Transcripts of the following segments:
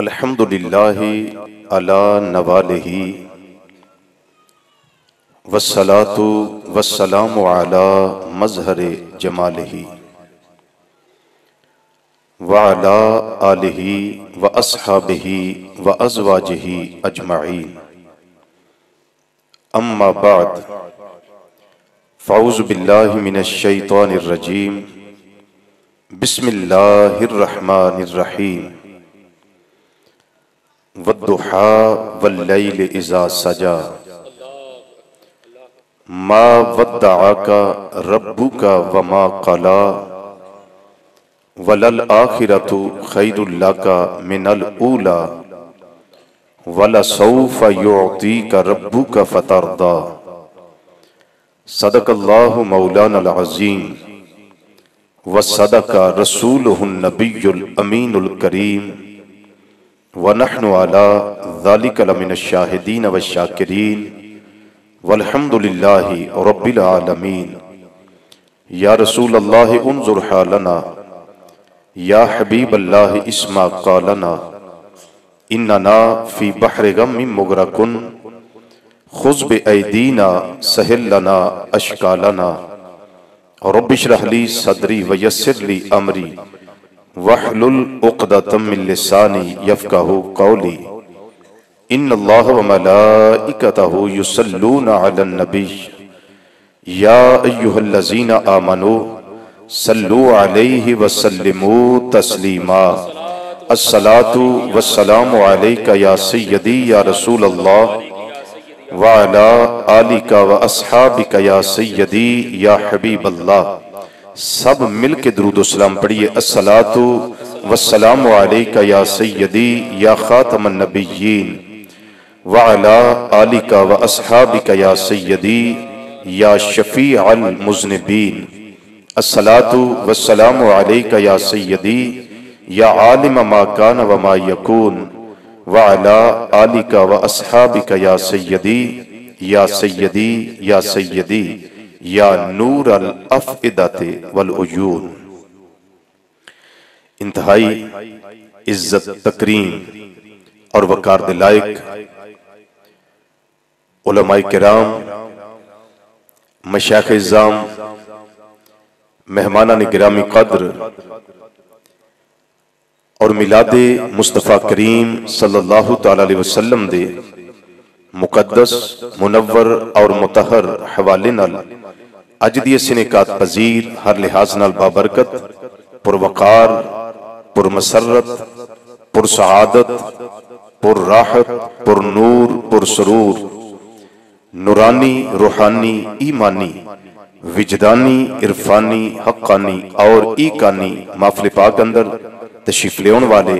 अल्हम्दुलिल्लाहि अला नवालिही वस्सलातु वस्सलामु अला मज़हरे जमालिही व अला आलिही व अस्हाबिही व अज़वाजिही अजमईन। अम्मा बाद फ़अऊज़ु बिल्लाहि मिनश शैतानिर रजीम। बिस्मिल्लाहिर रहमानिर रहीम। वद्दुहा वल्लैलि इज़ा सजा मा वद्दअका रब्बुका वमा क़ला वलल आखिरतु खैरुल लका मिनल ऊला वलसौफ युअतीका रब्बुका फतरदा। सदक़ल्लाहु मौलानल अज़ीम व सदक़ा रसूलुहुन नबियुल अमीनुल करीम व नहनु अला ज़ालिका लमिनश शाहिदीन व शाकिरीन वल्हम्दुलिल्लाहि रब्बिल आलमीन। या रसूल अल्लाह उन्ज़ुर हालना या हबीब अल्लाह इस्मा क़ालना इन्नना फ़ी बहरि गम्मिन मुग़रक़ुन खुज़ बिअयदीना सहिल लना अशकालना रब्बि इश्रह ली सदरी व यस्सिर ली अमरी वहलुल उक़दतम मिन लिसानी यफ़क़हू क़ौली। इन्नल्लाह व मलाइकतहू युसल्लूना अलन नबी या अय्युहल्लज़ीना आमनू सल्लू अलैहि व सल्लिमू तस्लीमा। अस्सलातु वस्सलामु अलैका या सय्यदी या रसूल अल्लाह व अला आलिका व अस्हाबिका या सय्यदी या हबीब अल्लाह। सब मिल के दुरूद व सलाम पढ़िए। अस्सलातु वस्सलामु अलैका या सय्यदी या खातमन नबिय्यीन व अला आलिका व अस्हाबिका या सय्यदी या शफीअल मुज़निबीन। अस्सलातु वस्सलामु अलैका या सय्यदी या आलिम मा कान व मा यकून व अला आलिका व अस्हाबिका या सय्यदी या सय्यदी या सय्यदी या नूर अल अफ़इदति वल उयून। इंतहाई इज्जत तकरीम और वकार दिलायक उलमाए किराम, मशाइख़ इज़्ज़ाम, मेहमानान गिरामी क़द्र और मिलादे मुस्तफ़ा करीम सल्लल्लाहु तआला अलैहि वसल्लम दे मुक़द्दस मुनव्वर और मुतहर हवाले नाल अज दी सिनेकात पजीर हर लिहाज नाल बाबरकत पुरवकार पुरमसरत पुरसआदत पुरराहत पुरनूर पुरसरूर नूरानी रूहानी ईमानी विजदानी इरफानी हक्कानी और ईकानी महफ़िल पाक अंदर तशरीफ लेने वाले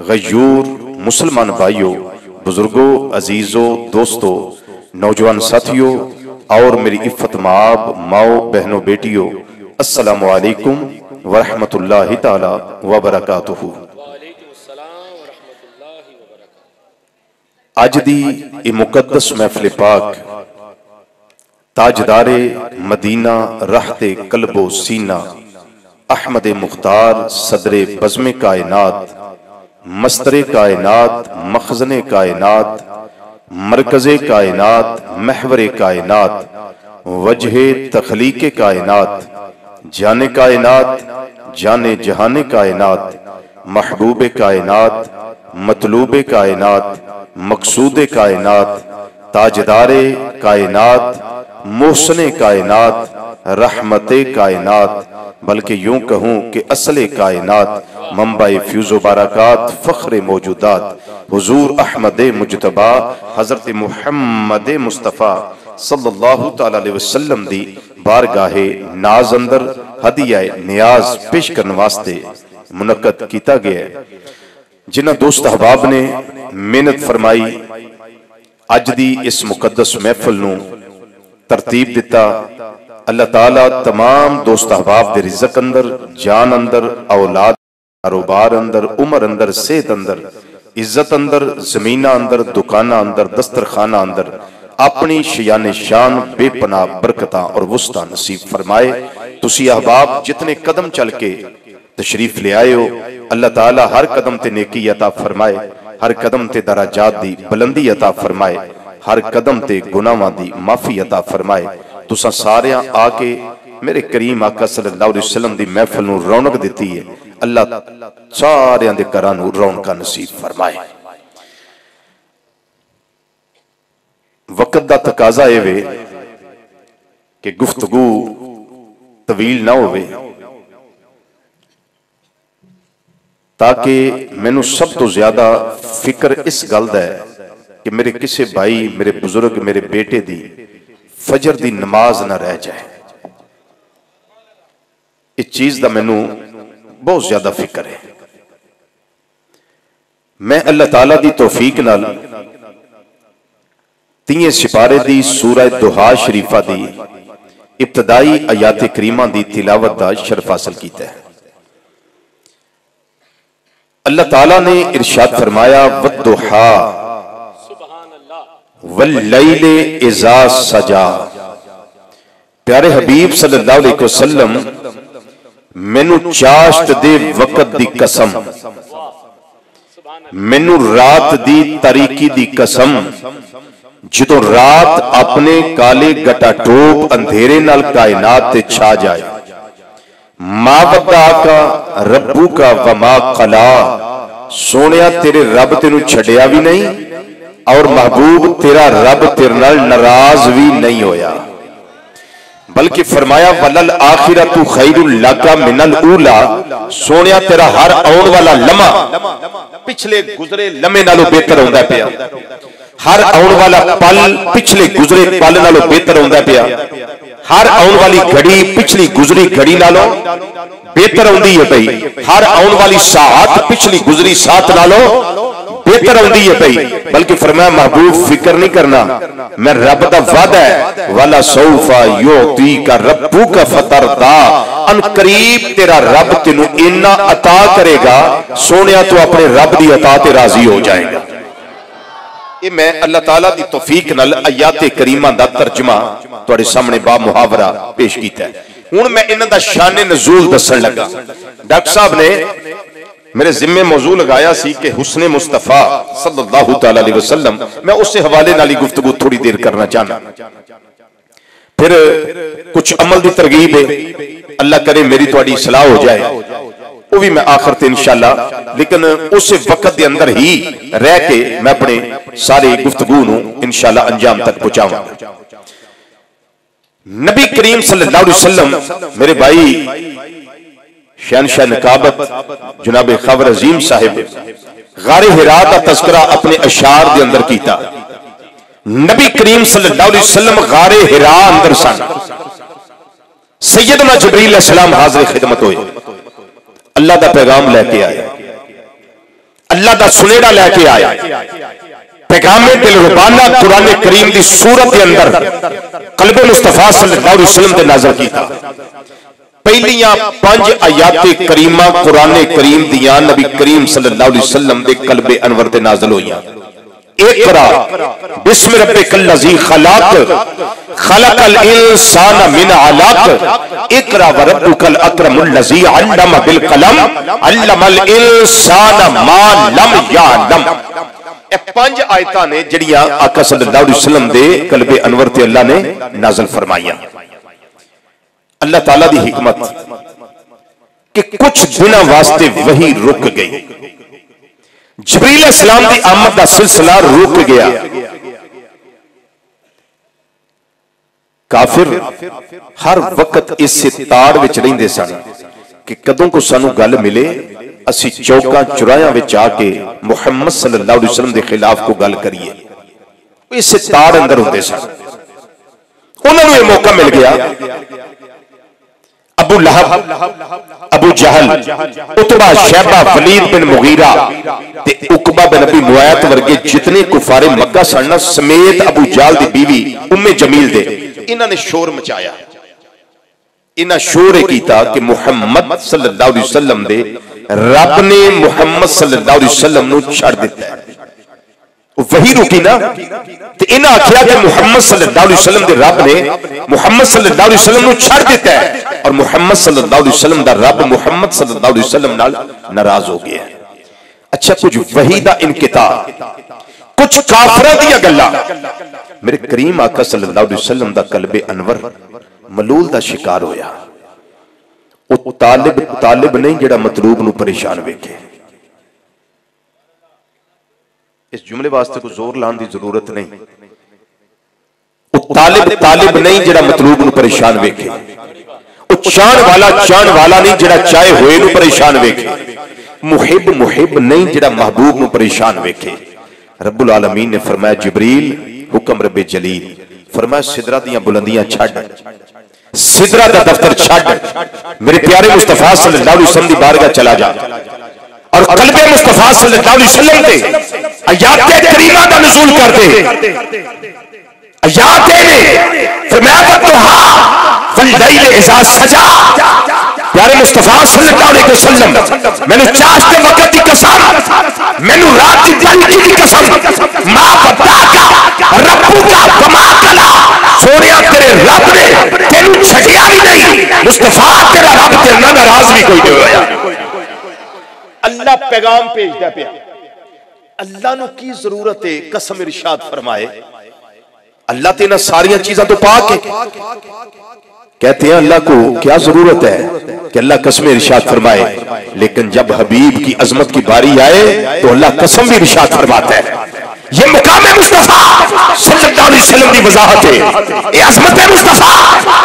गयूर मुसलमान भाइयों, बुजुर्गों, अजीजों, दोस्तों, नौजवान साथियों और मेरी इफ़्फ़त माब माओ बहनों बेटियों, अस्सलामु अलैकुम व रहमतुल्लाहि ताला व बरकातुहू। आज दी ये मुकद्दस महफ़िल पाक ताजदारे मदीना रहते कल्बो सीना अहमद मुख्तार सदरे बज़्मे कायनात मस्तरे कायनात मखज़ने कायनात मरकज़े कायनात महवरे कायनात वजहे तख़लीक़े कायनात जाने कायनात जाने जहाने कायनात महबूबे कायनात मतलूबे कायनात मकसूदे कायनात ताजदारे कायनात मोहसने कायनात रहमते कायनात बल्कि यूं कहूं कि असले कायनात मंबाए फ्यूज़ो बरक़ात फ़ख्रे मौजूदात हुज़ूर अहमद मुज्तबा हज़रत मुहम्मद मुस्तफ़ा सल्लल्लाहु तआला अलैहि वसल्लम दी बारगाहे नाज अंदर हदिया नियाज पेश करने वास्ते मुनक्कद किया गया है। जिन्हां दोस्त अहबाब ने मेहनत फरमाई अज दी इस मुकद्दस महफिल नूं तरतीब दिता, अल्लाह ताला तमाम दोस्त अहबाब दे रिज़्क़ अंदर, जान अंदर, औलाद, कारोबार अंदर, उम्र अंदर, सेहत अंदर, इज्जत अंदर, जमीना अंदर, दुकाना अंदर, दस्तरखाना अंदर अपनी शयान शान बेपनाह बरकतां और वुस्ता नसीब फरमाए। तुसी अहबाब जितने कदम चल के तशरीफ ले आए हो। अल्लाह ताला हर कदम ते नेकी अता फरमाए, हर कदम ते दराजात दी बुलंदी अता फरमाए, हर कदम ते गुनाहां दी माफी अता फरमाए। तुसां सारियां आके मेरे करीम आका सल्लल्लाहु अलैहि वसल्लम दी महफिल नूं रौनक दिती है। अल्लाह सारियां दे घरां नूं रौनक नसीब फरमाए। वक्त दा तकाजा ए वे कि गुफ्तगू तवील ना होवे, ताकि मैनू सब तो ज्यादा फिक्र इस गल दा है कि मेरे किसी भाई, मेरे बुजुर्ग, मेरे बेटे दी फजर दी नमाज ना रह जाए। इस चीज का मैनू बहुत ज्यादा फिक्र है। मैं अल्लाह ताला दी तौफीक नाल 3 सिपारे दी सूरह दुहा शरीफा दी इब्तदाई आयात करीमा दी तिलावत का शरफ हासिल किया है। अल्लाह ताला ने इरशाद फरमाया, वद्दुहा वल्लैले इज़ा सजा। प्यारे हबीब सल्लल्लाहु अलैहि वसल्लम, मैनू चाश्त दे वक्त दी कसम, मैनू रात दी तारीकी दी कसम, जदों रात अपने काले गटाटोप अंधेरे नाल कायनात ते छा जाए, मा वद्दा का रब्बू का वमा कला, सोनिया तेरे रब तेनू छड़िया भी नहीं और महबूब तेरा रब तेरे नाल नाराज भी नहीं होया, बल्कि फरमाया वलल आखिरतु खैरुल लका मिनल ऊला, सोनिया तेरा हर आउण वाला लम्हा पिछले गुजरे लम्हे नालों बेहतर होंदा पिया, हर आउण वाला पल पिछले गुजरे पल नालों बेहतर होंदा पिया, हर आउण वाली घड़ी पिछली गुजरी घड़ी नालों बेहतर होंदी है पई, हर आउण वाली साहत पिछली गुजरी साहत नालों बेहतर होंदी है पई। बल्कि फरमाया महबूब फिक्र नहीं करना, मैं रब दा वादा है, वाला सौफा युती का रब्बू का फतरदा, अन करीब तेरा रब तेनू इन्ना अता करेगा, सोनिया तू अपने रब दी अता ते राजी हो जाएगा। ये मैं अल्लाह ताला दी तौफीक नाल आयात करीमा दा तर्जमा तुहाडे सामने बा मुहावरा पेश कीता है। हुण मैं इन्हां दा शान नज़ूल दस्सण लगा। डॉक्टर साहब ने मेरे जिम्मे मौजू लगाया सी कि हुस्ने मुस्तफा सल्लल्लाहु तआला अलैहि वसल्लम, मैं उससे हवाले नाल ही गुफ्तगू थोड़ी देर करना चाहना। फिर कुछ अमल की तरगीब है, अल्लाह करे मेरी तुहाडी सलाह हो जाए, वो भी मैं आखिर ते इंशाअल्लाह, लेकिन उस वक्त के अंदर ही रह के मैं अपने सारे गुफ्तगू नूं इंशाअल्लाह अंजाम तक पहुंचाऊंगा। नबी करीम सल्लल्लाहु अलैहि वसल्लम, मेरे भाई शहनशाह नकाबत जनाब खबर अजीम साहिब गारे हिरा का तस्करा अपने अशार के अंदर किया। नबी करीम सल्लल्लाहु अलैहि वसल्लम गारे हिरा अंदर सन, सैयदना जिब्रील अलैहिस्सलाम हाजिर खिदमत होए, अल्लाह का पैगाम लैके आए, अल्लाह का सुनेड़ा लैके आया, पैगामे दिलरुबाना कुरान करीम की सूरत के अंदर कल्बे मुस्तफा सल्लल्लाहु अलैहि वसल्लम दे नाज़िल कीता। पहलियां 5 आयाते करीमा कुरान करीम दियां नबी करीम सल्लल्लाहु अलैहि वसल्लम दे कल्बे अनवर ते नाज़िल होईयां। इक़रा बिस्मि रब्बिकल लज़ी खलक़ खलक़ल इंसाना मिन अलक़ इक़रा व रब्बुकल अकरमुल लज़ी अल्लम बिल कलम अल्लमल इंसाना मा लम यअलम। ए 5 आयतां ने जड़ियां आका सल्लल्लाहु अलैहि वसल्लम दे कल्बे अनवर ते अल्लाह ने नाज़िल फरमाईयां। अल्लाह ताला दी हिकमत कि कुछ दिनों वास्ते वही रुक गई, जिब्रील अलैहिस्सलाम दी आमद दा सिलसिला रुक गया। काफिर हर वक्त इस ताड़ विच रहिंदे सन कि कदों को सानू गल मिले, असी चौका चुराया विच आके मुहम्मद सल्लल्लाहु अलैहि वसल्लम दे खिलाफ को गल करिए। इस ताड़ अंदर हुंदे सन। उन्होंने यह मौका मिल गया, अबू लहब, अबू जहल, उतबा, शैबा, वलीद बिन मुगीरा ते उकबा बिन अबी मुआयत वर्गे जितने कुफारे मक्का सन समेत अबू जहल दी बीवी उम्मे जमील दे, इन्हां ने शोर मचाया। इन्हां शोर कीता कि मुहम्मद सल्लल्लाहु अलैहि वसल्लम दे रब ने मुहम्मद सल्लल्लाहु अलैहि वसल्लम नूं छड़ दिता है। वही रुकी ना ते इन्हां आखिया कि मुहम्मद सल्लल्लाहु अलैहि वसल्लम दे रब ने मुहम्मद सल्लल्लाहु अलैहि वसल्लम नु छड़ दिता है और मुहम्मद सल्लल्लाहु अलैहि वसल्लम दा रब मुहम्मद सल्लल्लाहु अलैहि वसल्लम नाल नाराज हो गया। अच्छा, कुछ वही दा इनकिता, कुछ काफिरां दी गल्लां, मेरे करीम आका सल्लल्लाहु अलैहि वसल्लम दा कल्बे अनवर मलूल दा शिकार होया। ओ तालिब नहीं जेड़ा मतलूब नु परेशान वेखे। इस जुमले वास्ते कोई जोर लाने की जरूरत नहीं। तालिब नहीं जेड़ा मतलूब नु परेशान वेखे। चाहण वाला नहीं जेड़ा चाहे होए नु परेशान वेखे। मुहिब नहीं जेड़ा महबूब नु परेशान वेखे। रब्बुल आलमीन ने फरमाया जिब्रील हुक्म रब्बे जलील, फरमाया सिदरा दियां बुलंदियां छड़, सिदरा दा दफ्तर छड़, मेरे प्यारे मुस्तफा सल्लल्लाहु अलैहि वसल्लम दी बारगाह चला जा और कल्बे मुस्तफा सल्लल्लाहु अलैहि वसल्लम ते आयात करीमा का नुज़ूल कर दे। आयात ने फरमाया वतहा वल्लैल इज़ा सजा, प्यारे मुस्तफा सल्लल्लाहु अलैहि वसल्लम मैंने चाश के वक्त की कसम, मैंने रात की तारीकी की कसम, मां बताका रब्बुका वमा कला, सोनिया तेरे रब ने तेनू छड़िया भी नहीं। मुस्तफा तेरा रब तेरे नाल नाराज भी कोई नहीं होया। अल्लाह पैगाम भेजदा पिया। अल्लाह नु की जरूरत है कसम इरशाद फरमाए। अल्लाह ते ना सारी चीजों तो पाक है। कहते हैं अल्लाह को क्या जरूरत है कि अल्लाह कसम इरशाद फरमाए, लेकिन जब हबीब की अजमत की बारी आए तो अल्लाह कसम भी इरशाद फरमाता है। ये मुकाम मुस्तफा सल्लल्लाहु अलैहि वसल्लम की वजाहत है, ये अजमत मुस्तफा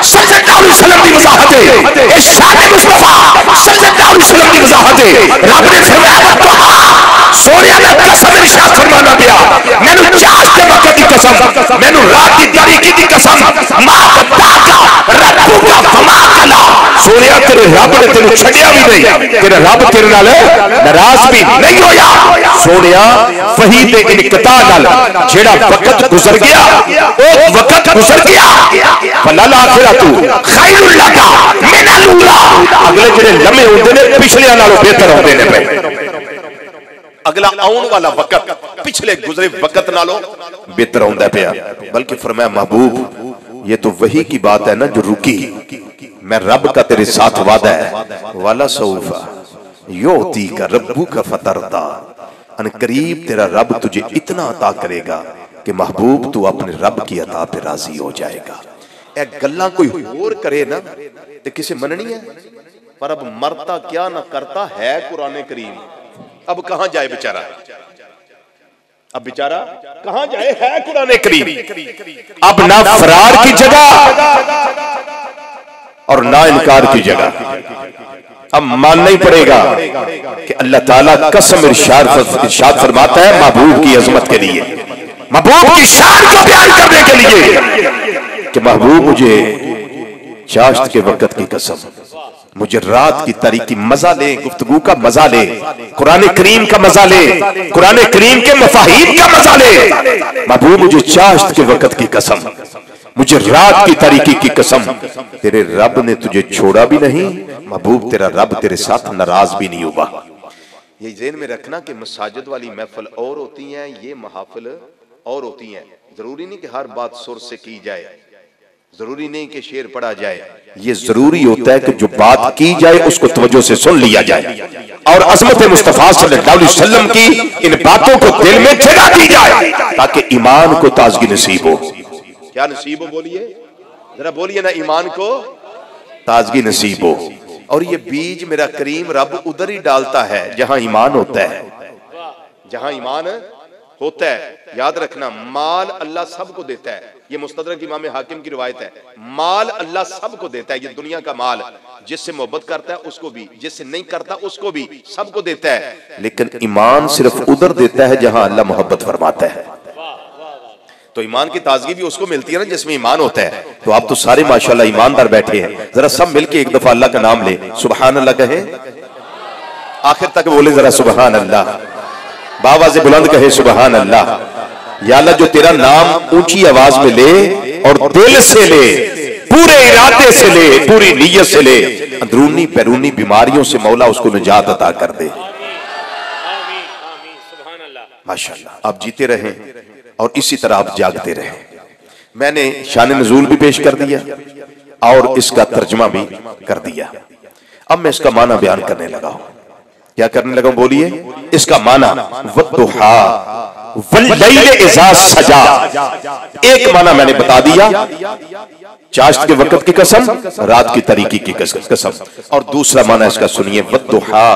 सल्लल्लाहु अलैहि वसल्लम की वजाहत है, ये शान मुस्तफा सल्लल्लाहु अलैहि वसल्लम की वजाहत है। रब ने फरमाया सोनिया ने कसम इरशाद फरमाना पिया, मैनू चाश के वक्त की कसम, मैनू रात की तारीकी की कसम, मां बताका रब्बुका वमा कला, सोनिया तेरे रब ने तेनू छड़िया भी नहीं, तेरा रब तेरे नाल नाराज भी नहीं होया। सोनिया वही दे इनकता नाल जेड़ा वक्त गुजर गया, ओ वक्त गुजर गया, फलल आखिरतु खैरुल लका मिनल ऊला, अगले जेड़े लम्हे होंदे ने पिछले नालों बेहतर होंदे ने। अगला आउन वाला वक्त पिछले गुजरे वक्त नालों बेहतर होंदा पिया। बल्कि फरमाया महबूब ये तो वही की बात है ना जो रुकी, मैं रब का तेरे साथ वादा है, वाला सौफा योती का रब्बू का फतरदा, अन करीब तेरा रब तुझे इतना अता करेगा कि महबूब तू अपने रब की अता पे राजी हो जाएगा। ए गल्ला कोई होर करे ना ते किसे मननी है, पर अब मरता क्या ना करता है कुरान करीम। अब कहां जाए बेचारा, अब बेचारा कहां जाए, है कुरान करीम। अब ना फरार की जगह और ना इनकार की जगह, अब मानना ही पड़ेगा कि अल्लाह ताला कसम इरशाद फरमाता है महबूब की अजमत के लिए, महबूब की शान को बयान करने के लिए कि महबूब मुझे चाश्त के वक्त की कसम, मुझे रात की तारीकी मजा ले, गुफ्तगू का मजा ले, कुरान करीम का मजा ले, कुरान करीम के मफाहीम का मजा ले। महबूब मुझे चाश्त के वक्त की कसम, मुझे रात की तारीकी की कसम, तेरे रब ने तुझे छोड़ा भी नहीं, महबूब तेरा रब तेरे साथ नाराज भी नहीं हुआ। ये ज़हन में रखना कि मसाजिद वाली महफिल और होती हैं, ये महाफिल और होती हैं। जरूरी नहीं कि हर बात सुर से की जाए, जरूरी नहीं कि शेर पढ़ा जाए, ये जरूरी होता है कि जो बात की जाए उसको तवज्जो से सुन लिया जाए और अज़मत मुस्तफा सल्लल्लाहु अलैहि वसल्लम की इन बातों को दिल में जगा दी जाए ताकि ईमान को ताजगी नसीब हो। क्या नसीब हो बोलिए, जरा बोलिए ना, ईमान को ताजगी नसीब हो। और ये बीज मेरा करीम रब उधर ही डालता है जहां ईमान होता है, जहां ईमान होता है। याद रखना, माल अल्लाह सबको देता है, ये मुस्तदरक इमाम हाकिम की रिवायत है। माल अल्लाह सबको देता है, ये दुनिया का माल, जिससे मोहब्बत करता है उसको भी, जिससे नहीं करता उसको भी, सबको देता है। लेकिन ईमान सिर्फ उधर देता है जहां अल्लाह मोहब्बत फरमाता है। तो ईमान की ताजगी भी उसको मिलती है ना जिसमें ईमान होता है। तो आप तो सारे माशाल्लाह ईमानदार बैठे हैं, जरा सब मिलके एक दफा अल्लाह का नाम ले, सुबहान अल्लाह कहे, आखिर तक बोले जरा सुबहान अल्लाह, बावाज़े बुलंद कहे सुबहान अल्लाह। या अल्लाह जो तेरा नाम ऊंची आवाज में ले और दिल से ले, पूरे इरादे से ले, पूरी नीयत से ले, अंदरूनी बैरूनी बीमारियों से मौला उसको निजात अता कर दे। माशाअल्लाह आप जीते रहें और इसी तरह आप जागते रहें। मैंने शान नज़ूल भी पेश कर दिया और इसका तर्जमा भी कर दिया। अब मैं इसका माना बयान करने लगा हूं। क्या करने लगा बोलिए? इसका माना वद्दुहा वल्लैल इज़ा सजा। एक माना मैंने बता दिया, चाश्त के वक्त की कसम, रात की तरीकी की कसम। और दूसरा माना इसका सुनिए, वद्दुहा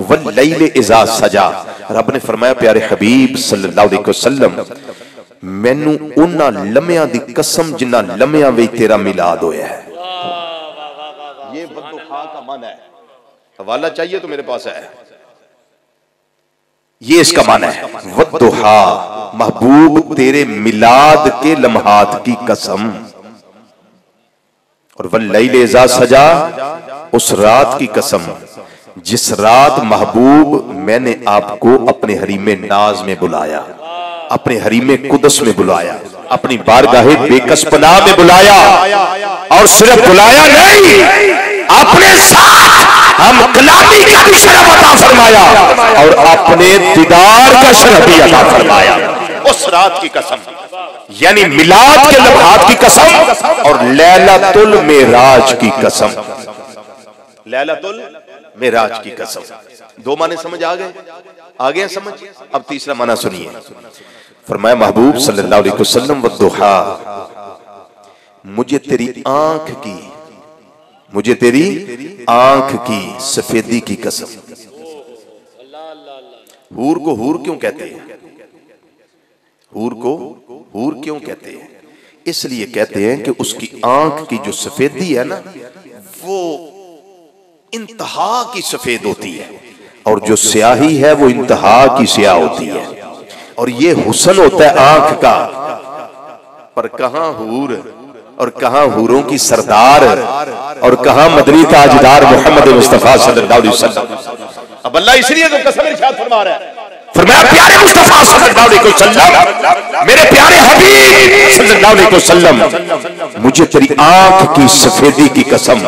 वल्लैल इज़ा सजा। रब ने फरमाया प्यारे हबीब सल्लल्लाहु अलैहि वसल्लम मैनू उन्हां लम्हियां दी कसम जिन्हां लम्हियां विच तेरा मिलाद होया है। ये वद्दुहा का माना है। हवाला चाहिए तो मेरे पास है। ये इसका माना है वद्दुहा, महबूब तेरे मिलाद के लम्हात की कसम। और वल्लैल इज़ा सजा, उस रात की कसम जिस रात महबूब मैंने आपको अपने हरीमे नाज में बुलाया, अपने हरीमे कुदस में बुलाया, अपनी बारगाहे बेकसपनाह में बुलाया। और सिर्फ बुलाया नहीं, अपने साथ हम कलामी का भी शरफ अता फरमाया और अपने दीदार का शरफ भी अता फरमाया। उस रात की कसम, यानी मिलाद के लम्हात की कसम और लैलतुल मेराज की कसम। लैलतुल मेराज की कसम। दो माने समझ आ गए? आ गए समझ? अब तीसरा माना सुनिए। फरमाया महबूब सल्लल्लाहु अलैहि वसल्लम वद्दुहा, मुझे तेरी आंख की, मुझे तेरी आंख की सफेदी की कसम। हूर को हूर क्यों कहते हैं? हूर को हूर क्यों कहते हैं? इसलिए कहते हैं कि उसकी आंख की जो सफेदी है ना, वो इंतहा की सफेद होती है और जो स्याही है वो इंतहा की स्याह होती है। और ये हुस्न होता है आंख का। पर कहां हूर और कहां हूरों की सरदार और कहां मदनी ताजदार मोहम्मद मुस्तफा सल्लल्लाहु अलैहि वसल्लम। अब अल्लाह इसलिए तो कसम इरशाद फरमा रहा है, फरमाया प्यारे मुस्तफा सल्लल्लाहु अलैहि वसल्लम, मेरे प्यारे हबीब सल्लल्लाहु अलैहि वसल्लम, मुझे तेरी आंख की सफेदी की कसम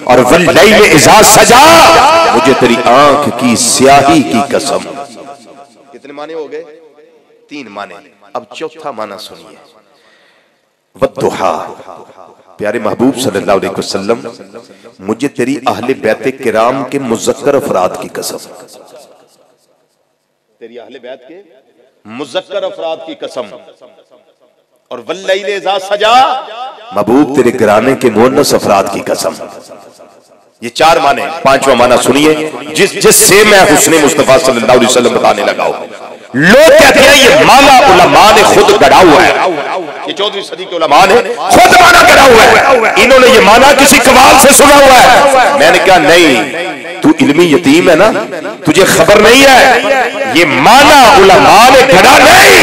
और वल्लैल इज़ा सजा, मुझे तेरी आंख की स्याही की कसम। कितने माने हो गए? तीन माने। अब चौथा माना सुनिए, वद्दुहा, प्यारे महबूब सल्लल्लाहु अलैहि वसल्लम, मुझे तेरी अहले बैत किराम के मुज़क्कर अफराद की कसम। तेरी अहले बैत के मुज़क्कर अफराद की कसम। और वल्लैल इज़ा सजा, महबूब तेरे घराने के मुअन्नस अफराद की कसम। ये चार माने। पांचवा माना सुनिए, जिससे मैं हुस्ने मुस्तफा सल्लल्लाहु अलैहि वसल्लम बताने लगा हूं। लोग कहते हैं ये माना उलमा ने खुद गढ़ा हुआ है, ये 14वीं सदी के उलमा ने खुद माना गढ़ा हुआ है, इन्होंने ये माना किसी कवाल से सुना हुआ है। मैंने कहा नहीं, तू इल्मी यतीम है ना, तुझे खबर नहीं है, ये माना उलमा ने गढ़ा नहीं।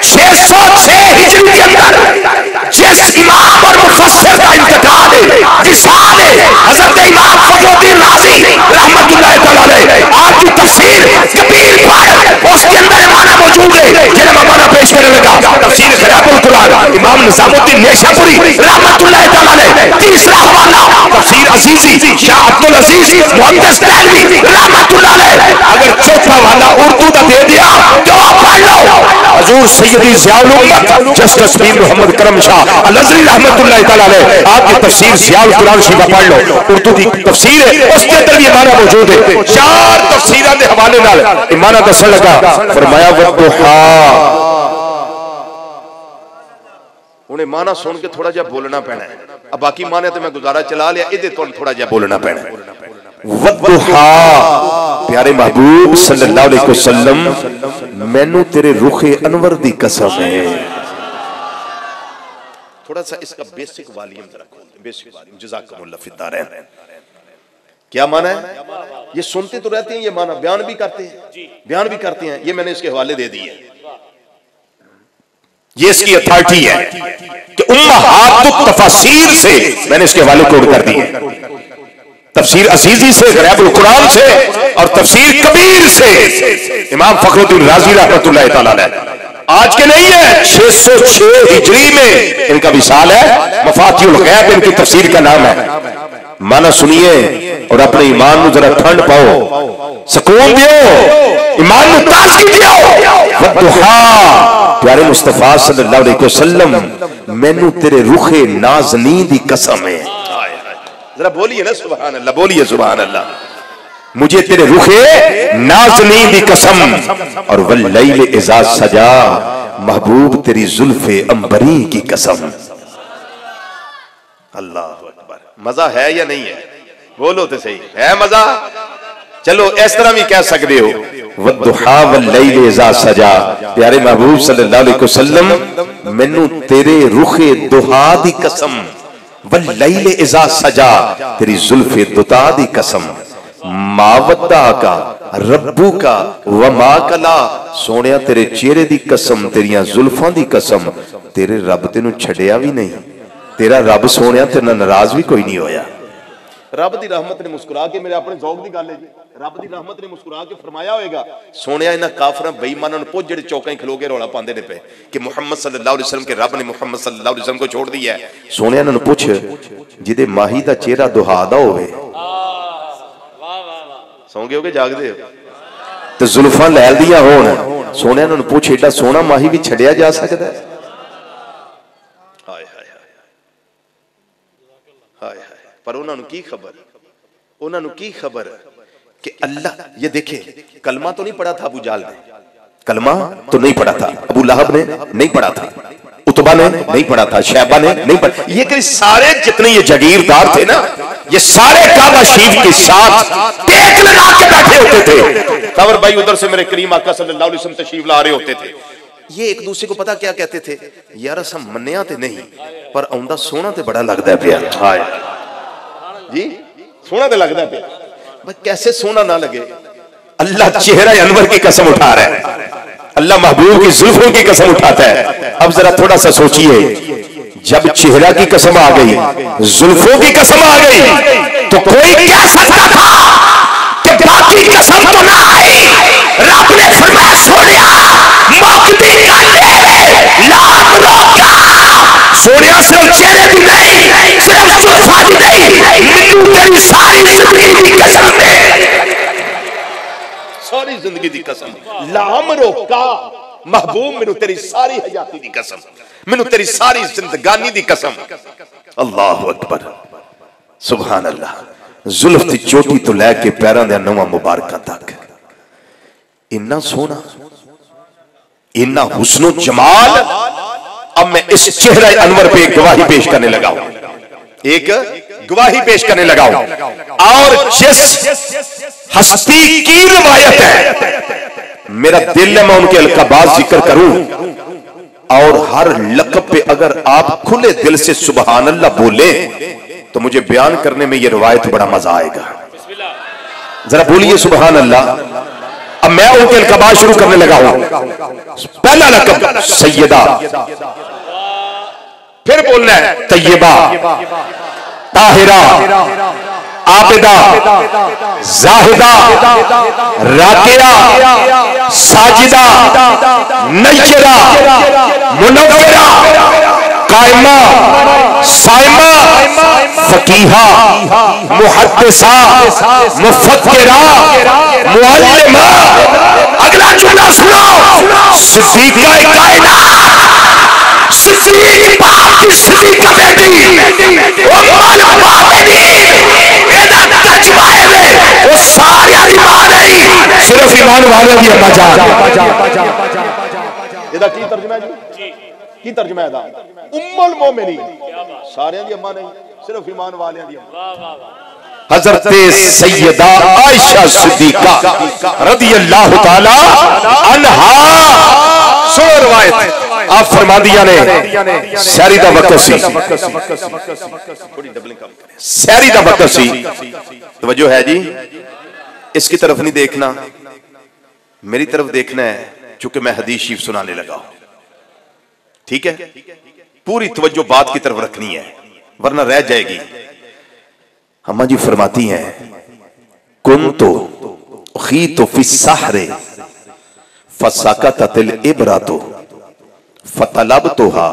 606 हिजरी के अंदर जिस इमाम और मुफस्सिर का इंतकाल विसाल हज़रत इमाम फखरुद्दीन राज़ी रहमतुल्लाह तआला अलैह आपकी तफसीर कबीर पर उसके अंदर माना मौजूद है, जिन्हें मैं माना पेश करने लगा। तफसीर ग़राइबुल कुरान इमाम निज़ामुद्दीन नेशापुरी रहमतुल्लाह तआला अलैह। तीसरा हवाला तफसीर अज़ीज़ी शाह अब्दुल अज़ीज़ मुहद्दिस देलवी रहमतुल्लाह अलैह। अगर चौथा वाला उर्दू का दे दिया तो पढ़ लो। हुजूर सैयदी ज़ियाउल उम्मत जस्टिस पीर मोहम्मद करम शाह अल-अज़हरी रहमतुल्लाह तआला अलैह आपकी तफसीर ज़ियाउल कुरान शरीफ पढ़ लो, उर्दू की तफसीर है, उसके अंदर ये माना मौजूद है। चार तफसीरां दे हवाले नाल माना दसन लगा। फरमाया वद्दुहा, उन्हें माना सुन के थोड़ा जिहा बोलना पैना है। अब बाकी माने तो मैं गुजारा चला लिया, इहदे तो थोड़ा जिहा बोलना पैना है। वद्दुहा, प्यारे महबूब सल्लल्लाहु अलैहि वसल्लम, मैनू तेरे रुखे अनवर दी कसम है। थोड़ा सा इसका बेसिक वॉल्यूम जरा खोल दे, बेसिक वॉल्यूम। जज़ाकमुल्लाह फिद्दारैन। क्या माना है? ये सुनते तो रहते हैं, ये माना बयान भी करते हैं, बयान भी करते हैं। ये मैंने इसके हवाले दे दिए, ये इसकी अथॉरिटी है कि उम्महातुत तफसीर से मैंने इसके हवाले कोड कर दिए। तफसीर अज़ीज़ी से, ग़राइबुल कुरान से और तफसीर कबीर से इमाम फखरुद्दीन राज़ी रहमतुल्लाह तआला अलैह। आज के नहीं है, 606 हिजरी में इनका विसाल है, मफातिहुल गैब इनकी तफसीर का नाम है। माना सुनिए और अपने ईमान में जरा ठंड पाओ, सुकून दियो, ईमान में ताजगी दियो। वद्दुहा, प्यारे मुस्तफा सल्लल्लाहु अलैहि वसल्लम, मैनू तेरे रुखे नाज़नी दी कसम है। जरा बोलिए ना सुभान अल्लाह, बोलिए सुभान अल्लाह। मुझे तेरे रुखे नाज़नी दी कसम और वल्लैल इज़ा सजा, महबूब तेरी जुल्फे अंबरी की कसम। अल्लाह अकबर। मजा है या नहीं है? बोलो तो सही, है मजा? चलो इस तरह भी कह सकते हो, वद्दुहा वल्लैल इज़ा सजा, प्यारे महबूब सल्लल्लाहु अलैहि वसल्लम, मैनू तेरे रुखे दुहा दी कसम, वल्लैल इज़ा सजा, तेरी जुल्फे दुता दी कसम, मावद्दा का रब्बू का व माकला, सोनिया तेरे चेहरे दी कसम, तेरियां जुल्फां दी कसम, तेरे रब तेनू छड़िया भी नहीं, तेरा रब सोनिया तेरे नाल नाराज भी कोई नहीं होया। रब दी रहमत ने मुस्कुरा के, मेरे अपने ज़ौक दी गल है जी, रब दी रहमत ने मुस्कुरा के फरमाया होएगा, सोनिया इन्हां काफिरां बेईमानां नूं पुछ, जेड़े चौकां खलो के रौला पांदे ने पे कि मुहम्मद सल्लल्लाहु अलैहि वसल्लम के रब ने मुहम्मद सल्लल्लाहु अलैहि वसल्लम को छोड़ दिया है। सोनिया इन्हां नूं पुछ, जिदे माही दा चेहरा दुहादा होवे, सौ गए हो के जागदे हो, ते जुल्फां लैल दियां होण, सोनिया इन्हां नूं पुछ, एडा सोहना माही भी छड़िया जा सकदा है? पर उन्होंने की खबर, उन्होंने की खबर कि अल्लाह, ये देखे कलमा तो नहीं पढ़ा था अबू जाल ने, कलमा तो नहीं पढ़ा था, अबू लहब ने नहीं पढ़ा था, उतबा ने नहीं पढ़ा था, शैबा ने नहीं पढ़ा, ये कि सारे जितने ये जागीरदार थे ना, ये सारे काबा शरीफ के साथ टेक लगा के बैठे होते थे। खबर भाई उधर से मेरे करीम आका सल्लल्लाहु अलैहि वसल्लम तशरीफ ला रहे होते थे, ये एक दूसरे को पता क्या कहते थे, यार अस मन्निया ते नहीं पर आउंदा सोहना ते बड़ा लगदा है पिया। हाय जी, सोना तो लगता है, भाई कैसे सोना ना लगे? अल्लाह चेहरा अनवर की कसम उठा रहा है, अल्लाह महबूब की जुल्फों की कसम उठाता है। अब जरा थोड़ा सा सोचिए, जब चेहरा की कसम आ गई, जुल्फों की कसम आ गई, तो कोई कह सकता था कि बाकी कसम तो ना आई। रब ने फरमाया, सोनिया मौकदी काले लाम रोका, सोनिया सिर्फ चेहरे की नहीं, सिर्फ जुल्फां की नहीं, मैनू तेरी सारी जिंदगी की कसम है, सारी जिंदगी की कसम, लाम रोका महबूब, मैनू तेरी सारी हयाती की कसम, मैनू तेरी सारी जिंदगानी की कसम। अल्लाह अकबर, सुभान अल्लाह। जुल्फ की चोटी तो लैके पैरों दे नौवां मुबारकां तक इन्ना सोना, इन्ना हुस्नो जमाल। अब मैं इस चेहरा अनवर पे एक गवाही पेश करने लगा हूं, एक गवाही पेश करने लगा हूं, और जिस हस्ती की रिवायत है, मेरा दिल है मैं उनके अलकाबाज जिक्र करूं, और हर लक़ब पे अगर आप खुले दिल से सुबहान अल्लाह बोले तो मुझे बयान करने में यह रिवायत बड़ा मजा आएगा। जरा बोलिए सुबहान अल्लाह। अब मैं उनके अलकाबाज शुरू करने लगा हूं। पहला लक़ब सैयदा, फिर बोलना है तैयबा, ताहिरा, आबिदा, जाहिदा, राकिया, साजिदा, नय्यरा, मुनव्विरा, कायमा, साइमा, फकीहा, मुहद्दिसा, मुफक्किरा, मुअल्लिमा। अगला जुमला सुनो, सिद्दीक़ा कायनात, सिद्दीक़ बाप की सिद्दीक़ा बेटी, उम्मुल मोमिनीन, एदा तर्जुमा है वो सारी ईमान नहीं, सिर्फ ईमान वाले दी अम्मा जान। एदा की तर्जुमा है जी? की तर्जुमा है दा? उम्मुल मोमिनीन, सारे दी अम्मा नहीं, सिर्फ ईमान वाले दी अम्मा। हज़रत सैयदा आयशा सिद्दीक़ा रज़ियल्लाहु ताला अन्हा, सुनो रिवायत। आप फरमा दिया ने सैरी दा वक्त सी, सैरी दा वक्त सी, तवज्जो है जी, इसकी तरफ नहीं देखना, मेरी तरफ देखना है, चूंकि मैं हदीस शरीफ सुनाने लगा हूं, ठीक है? पूरी तवज्जो बात की तरफ रखनी है वरना रह जाएगी। अम्मा जी फरमाती हैं, कुन्तु खीतु फिस्सहरे फसकततिल इबरातु फतलबतुहा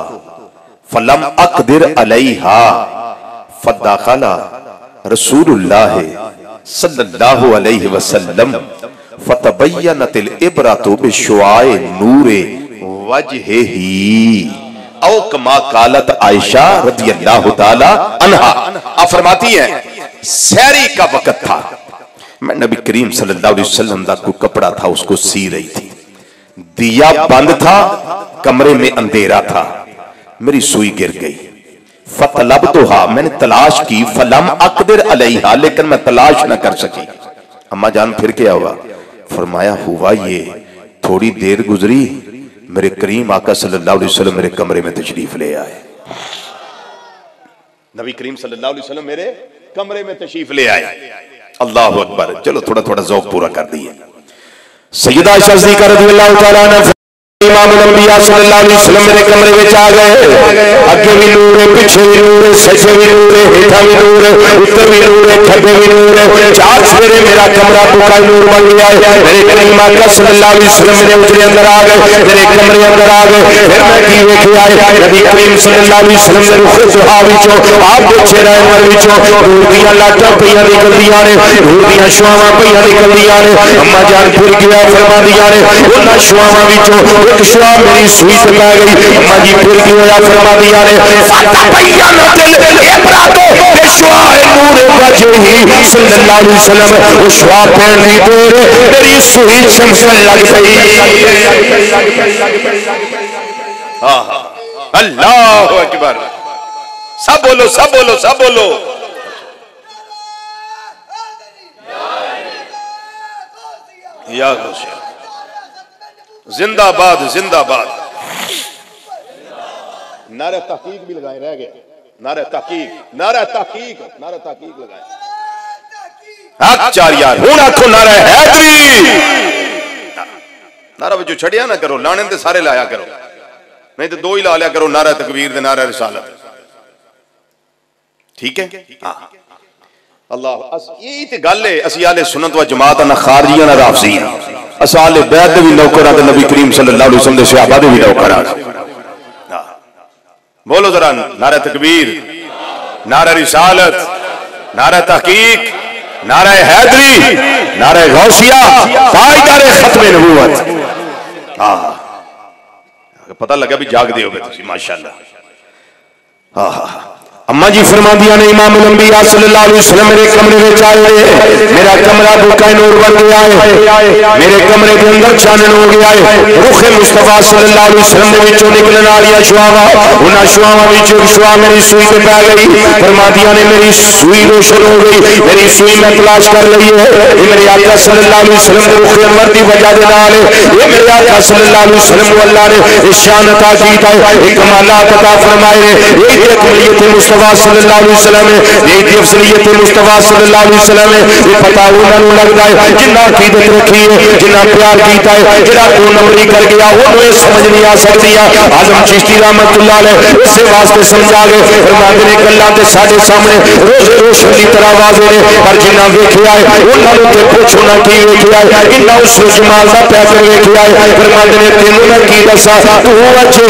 फलम अक़दिर अलैहा फदखला रसूलुल्लाह सल्लल्लाहु अलैहि वसल्लम फतबय्यनतिल इब्रतु बिशुआए नूरे वजहिही औ कमा कालत आयशा रदियल्लाहु ताला अन्हा। आप फरमाती हैं सहरी का वक्त था, मैं नबी करीम सल्लल्लाहु अलैहि वसल्लम का कोई कपड़ा था उसको सी रही थी, दिया बंद था, कमरे में अंधेरा था, मेरी सुई गिर गई। फतलबतुहा मैंने तलाश की, फलम अकदिर अलैहा लेकिन मैं तलाश न कर सकी। अम्मा जान फिर क्या हुआ? फरमाया हुआ ये थोड़ी देर गुजरी, मेरे करीम आका सल्लल्लाहु अलैहि वसल्लम मेरे कमरे में तशरीफ ले आए। नबी करीम सल्लल्लाहु अलैहि वसल्लम मेरे कमरे में तशरीफ ले आए। अल्लाहु अकबर। चलो थोड़ा थोड़ा ज़ौक़ पूरा कर दिए। सैयदा आयशा सिद्दीक़ा रज़ियल्लाहु ताला अन्हा इमाम अंबिया सल्लल्लाहु अलैहि वसल्लम मेरे कमरे में आ गए। अगे भी नूर है, पीछे भी नूर है, सजे भी नूर है, हेठा भी नूर है, ऊपर भी नूर है, खब्बे भी नूर है। चार सवेरे मेरा कमरा पूरा नूर बन गया है। मेरे करीम आका सल्लल्लाहु अलैहि वसल्लम मेरे उजरे अंदर आ गए, मेरे कमरे अंदर आ गए। फिर मैं की वेखे आए नबी करीम सल्लल्लाहु अलैहि वसल्लम ने रुख दुहा विचों आप दे चेहरे अनवर विचों नूर दियां लाटां पईयां निकलदियां ने, नूर दियां शुआवां पईयां निकलदियां ने। अम्मा जान फिर गया फरमादियां ने उन्हां शुआवां विचों एक शुआ मेरी सुई से पै गई। अम्मा जी फिर की होया फरमादियां ने फतबय्यनतिल इब्रतु बिशुआए नूरे वजहिही सल्लल्लाहु अलैहि वसल्लम। वो शुआ पैण दी देर मेरी सुई चमकन लग गई। अल्लाहु अकबर। सब बोलो, सब बोलो, सब बोलो। या गौसिया जिंदाबाद, जिंदाबाद। नारे तहकीक भी लगाए, रह गए नारे तहकीक, नारे तहकीक, नारे तहकीक लगाए। हक चार यार हुण आखो नारे हैदरी। नारा जो छड़िया ना करो, लाने ते सारे लाया करो, नहीं तो दो ही ला लिया करो, नारा तकबीर दे नारा रिसालत। ठीक है? हाँ अल्लाह। यही तो गल है, असी आले सुन्नत व जमात ना खारजियां ना राफजियां, अस आले बैत भी नौकरां ते नबी करीम सल्लल्लाहु अलैहि वसल्लम दे सहाबा दे भी नौकरां। बोलो जरा नारा तकबीर, नारा रिसालत, नारा तहकीक, नारा हैदरी, नारा गौसिया, ताजदार खत्म नबूवत। हाँ पता लगा भी जाग दे हो गए माशाअल्लाह। हाँ हाँ अम्मा जी फरमादियां ने इमाम अंबिया सल्लल्लाहु अलैहि वसल्लम मेरे कमरे में आए, मेरा कमरा बुका नूर बन गया है, मेरे कमरे के अंदर चानन हो गया है। रुखे मुस्तफा सल्लल्लाहु अलैहि वसल्लम ने विचों निकलने वाली शुआवा, उन्हां शुआवां विचों शुआ मेरी सुई पे पै गई। फरमादियां ने मेरी सुई रोशन हो गई, मेरी सुई मैं तलाश कर ली है। ये मेरे आका सल्लल्लाहु अलैहि वसल्लम के रुखे अनवर दी वजह दे नाल ये मेरे आका सल्लल्लाहु अलैहि वसल्लम को अल्लाह ने शान अता कीता है, एक कमालात अता फरमाए हैं। यही अकमलियत मुस्तफा सल्लल्लाहु अलैहि वसल्लम है, यही अफजलियत मुस्तफा सल्लल्लाहु अलैहि वसल्लम है। ये पता उन्होंने लगता है जिन्ना अकीदत रखी है, जिन्ना प्यार कीता है, जिन्ना दो नंबरी कर गया वो समझ नहीं आ सकती। आजम चिश्ती रहमतुल्लाह अलैह इसे वास्ते समझा गए, फरमाते ने गल्लां ते साडे सामने रोज़ रोशन की तरह वाज़े ने, पर जिन्ना वेखिया है उन्होंने ते पुछो ना की वेखिया है, इन्ना उस जमाल दा पैकर वेखिया है। फरमाते ने तेनू मैं की दसा, तू अजे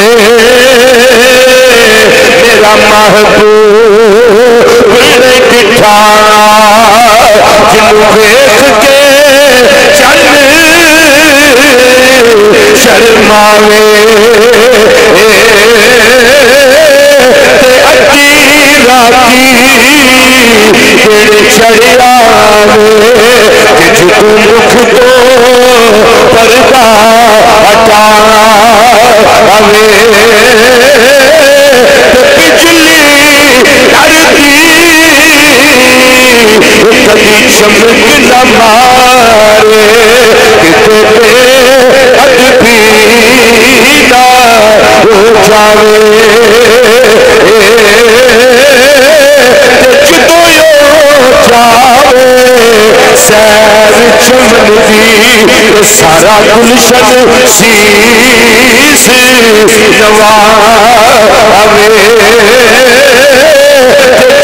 मेरा महबूब ने दिठा जिन्नू वेख के चल शर्मावे अद्धी राती दिल चढ़िया कि तू मुख तो पर्दा हटा अवे बिजली डरती कभी चमक न मारे किते अदबी ना हो जावे जदों जावे सैर चमन दी सारा गुलशन शीस नवावे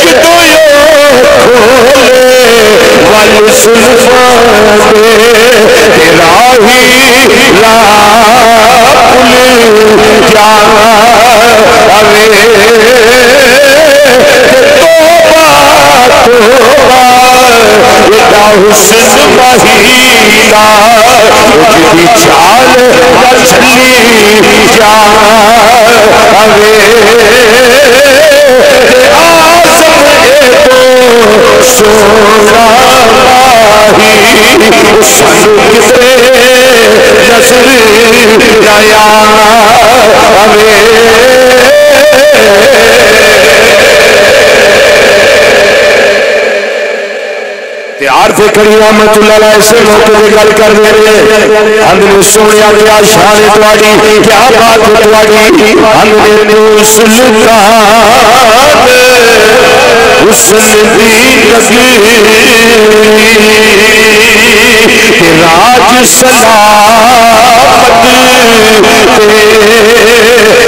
जदों खोले वल सुल्फाने राही लापुल जावे तोबा तोबा का जिदी चाल चली जावे आसम तो सोना सानू कितने नजर आया तैयार थे करी रहमतुल्लाह ऐसे मौके पे गल कर दे अंदर सोनिया क्या शान है तुम्हारी क्या बात है तुम्हारी अंदर नो सुल्तान हुस्न दी नबी के राज सलामत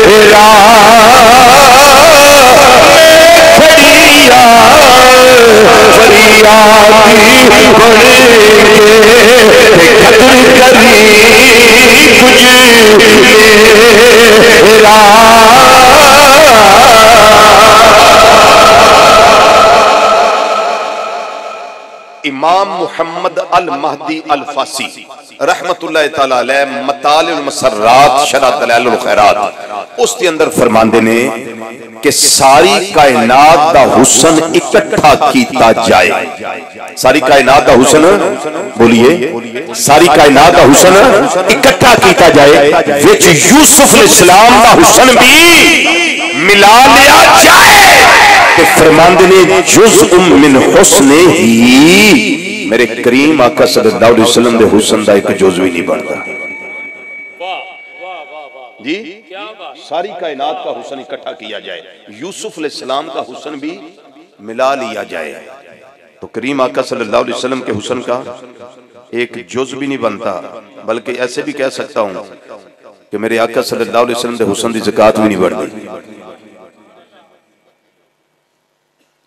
तेरा फरियादी बनेंगे कदर करी कुछ मेरा इमाम मुहम्मद अल महदी अल फासी रहमतुल्लाह तआला अलैह मतालिल मसर्रात शरह दलाइल खैरात उसके अंदर फरमांदे ने कि सारी कायनात दा हुस्न इकट्ठा कीता जाए। सारी कायनात दा हुस्न बोलिए सारी कायनात दा हुस्न इकट्ठा कीता जाए विच यूसुफ अलैहिस्सलाम दा हुस्न भी मिला लिया जाए तो फरमांदे ने जुज़उम मिन हुस्ने ही मेरे करीम आका सल्लल्लाहु अलैहि वसल्लम दे हुस्न दा एक जुज़ भी नहीं बनता जी। सारी कायनात का हुस्न इकट्ठा किया जाए यूसुफ अलैहिस्सलाम का हुस्न भी मिला लिया जाए तो करीम आका सल्लल्लाहु अलैहि वसल्लम के हुस्न का एक जुज़ भी नहीं बनता। बल्कि ऐसे भी कह सकता हूं कि मेरे आका सल्लल्लाहु अलैहि वसल्लम दे हुस्न दी ज़कात भी नहीं बढ़ती।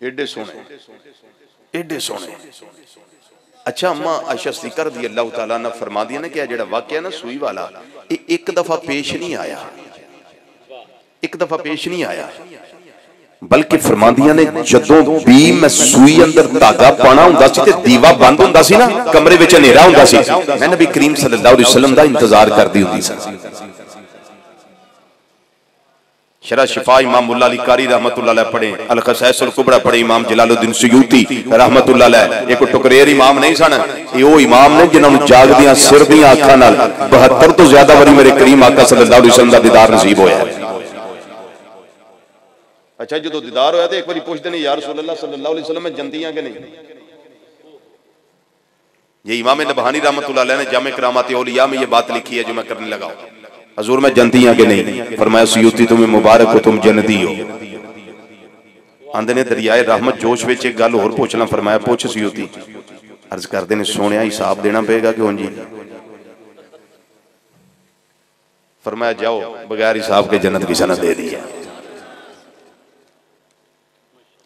एडे सोने एडे सोने। अच्छा अम्मा आयशा सिद्दीक़ा रज़ियल्लाहु तआला अन्हा फरमा दिया ना कि जेड़ा वाकया ना सुई वाला एक दफा पेश नहीं आया एक दफा पेश नहीं आया बल्कि फरमांदियां ने जदों भी मैं सुई अंदर धागा पाना हुंदा सी ते दीवा बंद हुंदा सी ना कमरे विच हनेरा हुंदा सी मैं नबी करीम सल्लल्लाहु अलैहि वसल्लम दा इंतजार करदी हुंदी सी। शरह शिफा इमाम मुल्ला अली कारी रहमतुल्लाह अलैह पढ़े अल क़साइसुल कुबरा पढ़े इमाम जलालुद्दीन सुयूती रहमतुल्लाह अलैह एक टुकरेर इमाम नहीं सन ये वो इमाम ने जिन्होंने जागदियां सिर दियां आंखां नाल 72 तो ज्यादा बारी मेरे करीम आका सल्लल्लाहु अलैहि वसल्लम दा दीदार नसीब होया। अच्छा जो दीदार होया तो एक बार पूछते ने या रसूल अल्लाह सल्लल्लाहु अलैहि वसल्लम में जन्नतियां के नहीं। ये इमाम नबहानी रहमतुल्लाह अलैह ने जामे करामात औलिया में ये बात लिखी है जो मैं करने लगा हूं। हजूर में जन्नती हैं कि नहीं फरमाया सुयूती तुम्हें मुबारक हो तुम जन्नती हो। आंदे ने दरियाए रहमत जोश विच एक गल होर पूछना फरमाया पूछ सुयूती अर्ज करते ने सोनिया हिसाब देना पेगा क्यों जी फरमाया जाओ बगैर हिसाब के जन्नत की सनद दे दी है।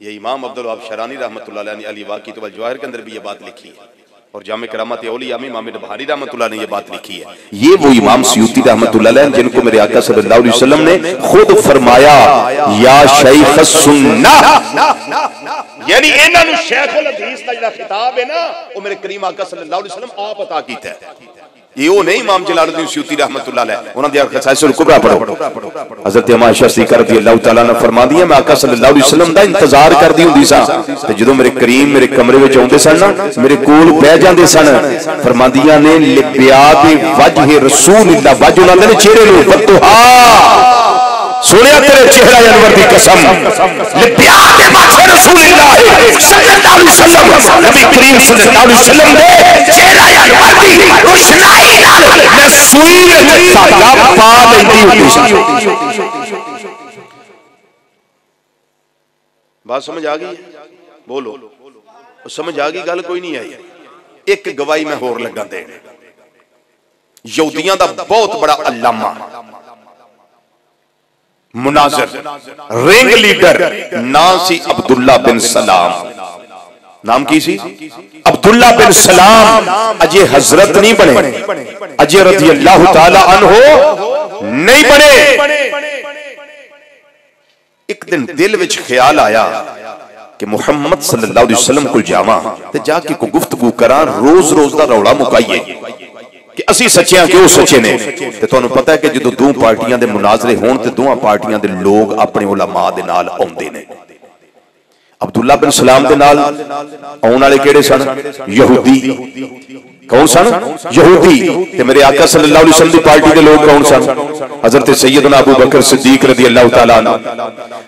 ये इमाम अब्दुल वहाब शरानी रहमतुल्लाह अलैह अली वाक़ी तो जवाहिर के अंदर भी ये बात लिखी है और जामे करामात औलिया में इमाम नबहानी रहमतुल्लाह ने ये बात लिखी है। ये वो इमाम सुयूती रहमतुल्लाह अलैह जिनको मेरे आका सल्लल्लाहु अलैहि वसल्लम ने खुद फरमाया या शेख सुन्नह यानी इन्हां नु शेखुल हदीस दा जेड़ा खिताब है ना वो मेरे करीम आका सल्लल्लाहु अलैहि वसल्लम आप अता कीता है। ये वो नहीं इमाम जलालुद्दीन सुयूती रहमतुल्लाह अलैह उन्हां दी क़साइसुल कुबरा पढ़ो हजरत अम्मा आयशा सिद्दीक़ा रज़ियल्लाहु तआला अन्हा फरमांदी है मैं आका सल्लल्लाहु अलैहि वसल्लम दा इंतजार करदी हुंदी सा ते जदों मेरे करीम मेरे कमरे विच आउंदे सन ना मेरे कोल बैठ जांदे सन फरमांदियां ने लिब्यात वजह रसूलिल्लाह वजह उन्हां दे चेहरे नु बतुहा सुनिया तेरे चेहरा अनवर दी कसम लिब्यात वजह रसूलिल्लाह सल्लल्लाहु अलैहि वसल्लम नबी करीम सल्लल्लाहु अलैहि वसल्लम दे चेहरा अनवर दी रोशनाई नाल मैं सुई विच धागा पा लैंदी हुंदी सी। बात समझ आ गई बोलो समझ आ गई गल कोई नहीं आई। एक गवाही मैं होर लगा देने यहूदियां दा बहुत बड़ा अल्लामा मुनाज़िर रिंग लीडर नाम सी अब्दुल्ला बिन सलाम नाम की सी अब्दुल्ला बिन सलाम अजय हजरत नहीं बने अजय रज़ियल्लाहु ताला अन्हु नहीं बने। एक दिन दिल विच ख्याल आया कि मुहम्मद सल्लल्लाहु अलैहि वसल्लम को जावा ते जाके को गुफ्तगू करा, रोज रोज दा रौला मुकाइए कि असी सच्चे हैं कि वो सच्चे ने। ते तुहानू पता है कि जो दो पार्टियां दे मुनाजरे होण ते दोवां पार्टियां दे लोग अपने उलमा दे नाल आउंदे ने। अब्दुल्ला बिन सलाम दे नाल आउण वाले किहड़े सन? यहूदी। कौन सन? यहूदी। ते मेरे आका सल्लल्लाहु अलैहि वसल्लम दी पार्टी दे लोग कौन सन? हजरत सैयदना अबू बकर सिद्दीक रज़ी अल्लाह तआला अन्हु,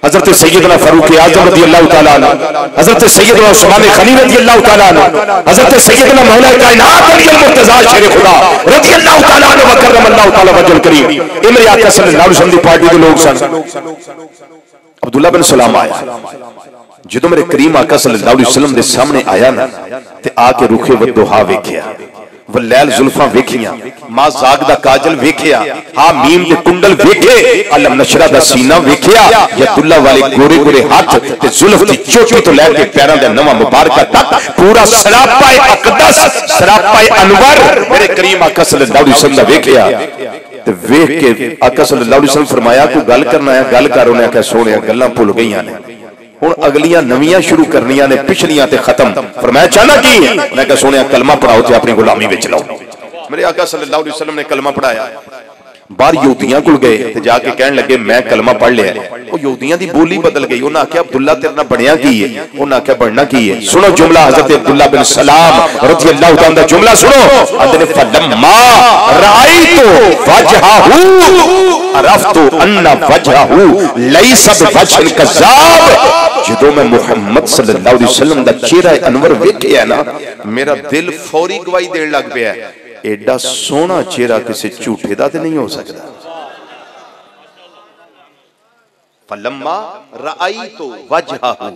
हजरत सैयदना फारूक आज़म रज़ी अल्लाह तआला अन्हु, हजरत सैयदना उस्मान गनी रज़ी अल्लाह तआला अन्हु, हजरत सैयदना मौला कायनात अली मुर्तज़ा शेर खुदा रज़ी अल्लाह तआला अन्हु व करमल्लाहु तआला वजल करीम, ये मेरे आका सल्लल्लाहु अलैहि वसल्लम दी पार्टी दे लोग सन। अब्दुल्ला बिन सलाम आया, जो मेरे करीम आका सल्लल्लाहु अलैहि वसल्लम दे सामने आया ना ते आके रुखे वदुहा वेखिया, वलैल जुल्फां वेखियां, मा जाग दा काजल वेखिया, हा मीम दे कुंडल वेखे, अलम नशरा दा सीना वेखिया, यदुल्ला वाले गोरे गोरे हाथ ते जुल्फ दी चोटी तो लेके पैरां दे नवा मुबारका तक पूरा सरापा अक़दस, सरापा अनवर मेरे करीम आका सल्लल्लाहु अलैहि वसल्लम दा वेखिया। ते वेख के आका सल्लल्लाहु अलैहि वसल्लम फरमाया कोई गल करना है गल कर। उन्हें आख्या सोहणिया गल्लां भुल गईयां ने, हुण अगलियां नवीं शुरू करनियां ने, पिछलियां ते खत्म। फरमाया चाहना की है? उन्हें कहा सोहणिया कलमा पढ़ाओ ते अपनी गुलामी विच लाओ। मेरे आका सल्लल्लाहु अलैहि वसल्लम ने कलमा पढ़ाया, बाहर यहूदियां कोल गए ते जाके कहन लगे मैं कलमा पढ़ लिया। वो यहूदियां दी बोली बदल गई। उन्हें आख्या अब्दुल्ला तेरे नाल बनया की है? उन्हें आख्या बनना की है? सुनो जुमला हजरत अब्दुल्ला बिन सलाम रज़ी अल्लाह तआला दा जुमला सुनो। अदने फलम्मा राइतु वजहहू अरफ्तु अन्ना वजहहू लैसा बिवजहिल कज़्ज़ाब। जदों मैं मुहम्मद सल्लल्लाहु अलैहि वसल्लम दा चेहरा अनवर वेखिया ना, मेरा दिल फौरी गवाही देण लग पिया, एडा सोहना चेहरा किसी झूठे दा ते नहीं हो सकता। फलम्मा राइतु वजहहू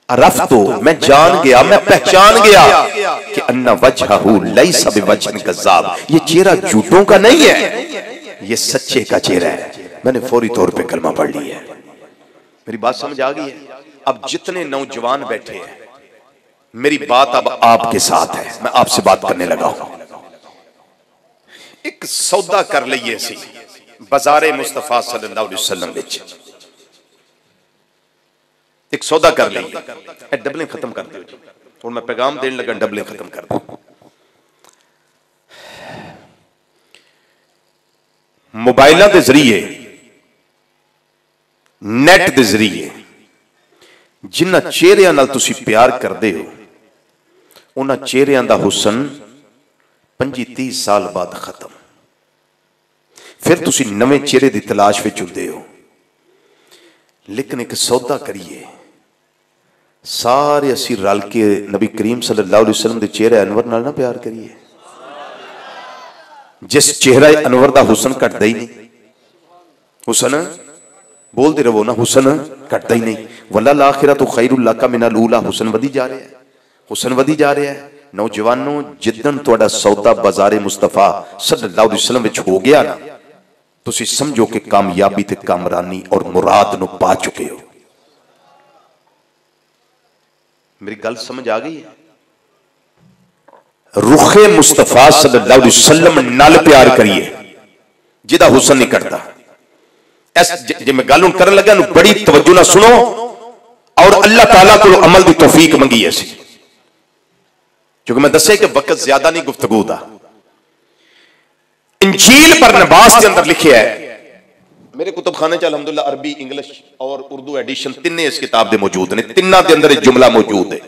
अरफ्तु, मैं जान गया, मैं पहचान गया कि अन्ना वजहहू लैसा बिवजहिल कज़्ज़ाब, ये चेहरा झूठों का नहीं है, ये सच्चे का चेहरा है। मैंने फौरी तौर पे कलमा पढ़ लिया है। मेरी बात समझ आ गई है? अब जितने नौजवान बैठे हैं, मेरी बात अब आपके साथ है, मैं आपसे बात करने लगा हूं। एक सौदा कर लीए सी बाजारे मुस्तफा सल्लल्लाहु अलैहि वसल्लम विच, एक सौदा कर लीए। डबले खत्म कर दो जी, और मैं पैगाम देने लगा डबले खत्म कर दो। मोबाइलों के जरिए, नेट के जरिए जिन्हां चेहरियां नाल तुसी प्यार करते हो, उन्हां चेहरियां दा हुसन 25-30 साल बाद खत्म। फिर तुसी नवे चेहरे की तलाश विच हुंदे हो। लेकिन एक सौदा करिए, सारे असी रल के नबी करीम सल्लल्लाहु अलैहि वसल्लम के चेहरे अनवर नाल ना प्यार करिए, जिस चेहरा अनवर का हुसन घटता ही नहीं। हुसन बोलते रहो ना, हुसन घटता ही नहीं। वल्लाल आखिरतु खैरुल लका मिनल ऊला, हुसन वधी जा रहा है, हुसन वधी जा रहा है। नौजवानों, जिदन तुहाडा सौदा बाजारे मुस्तफा सल्लल्लाहु अलैहि वसल्लम विच हो गया ना, तुसी समझो कि कामयाबी ते कामरानी और मुराद नूं पा चुके हो। मेरी गल समझ आ गई है? रुखे मुस्तफा सल्लल्लाहु अलैहि वसल्लम नाल प्यार करिए, जिदा हुसन नहीं करता। जे मैं गल कर लगा, बड़ी तवज्जो ना सुनो और अल्लाह ताला को अमल की तौफीक मंगी है, क्योंकि मैं दसे कि वक्त ज्यादा नहीं गुफ्तगू दा। इंजील बरनबास के अंदर लिखे है, मेरे कुतुबखाने च अल्हम्दुलिल्लाह अरबी, इंग्लिश और उर्दू एडिशन तिन्ने इस किताब दे मौजूद ने। तिन्ना दे अंदर एक जुमला मौजूद है,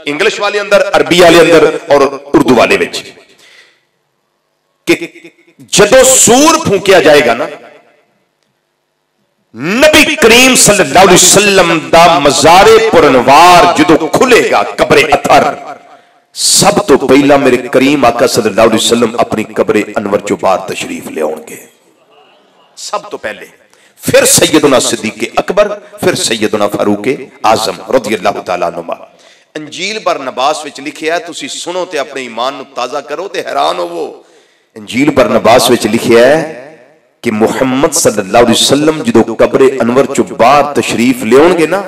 इंग्लिश वाले अंदर, अरबी वाले अंदर और उर्दू वाले विच, कि जदों सूर फूंकिया जाएगा ना, नबी करीम सल्लल्लाहु अलैहि वसल्लम दा मज़ारे पुरनवार जदों खुलेगा, कब्रे अथर, सब तो पहला मेरे करीम आका सल्लल्लाहु अलैहि वसल्लम अपनी कब्रे अनवर चो बाहर तशरीफ ले आउणगे, सब तो पहले। फिर सैयदुना सिद्दीक़ अकबर, फिर सैयदुना फारूक आज़म रज़ियल्लाहु तआला अन्हुमा। इंजील बरनबास विच लिखिया है, तुसी सुनो ते अपने ईमान नूं ताज़ा करो ते हैरान होवो। इंजील बरनबास विच लिखिया है कि मुहम्मद सल्लल्लाहु अलैहि वसल्लम जदों कब्रे अनवर चो बाहर तशरीफ लियाउणगे ना,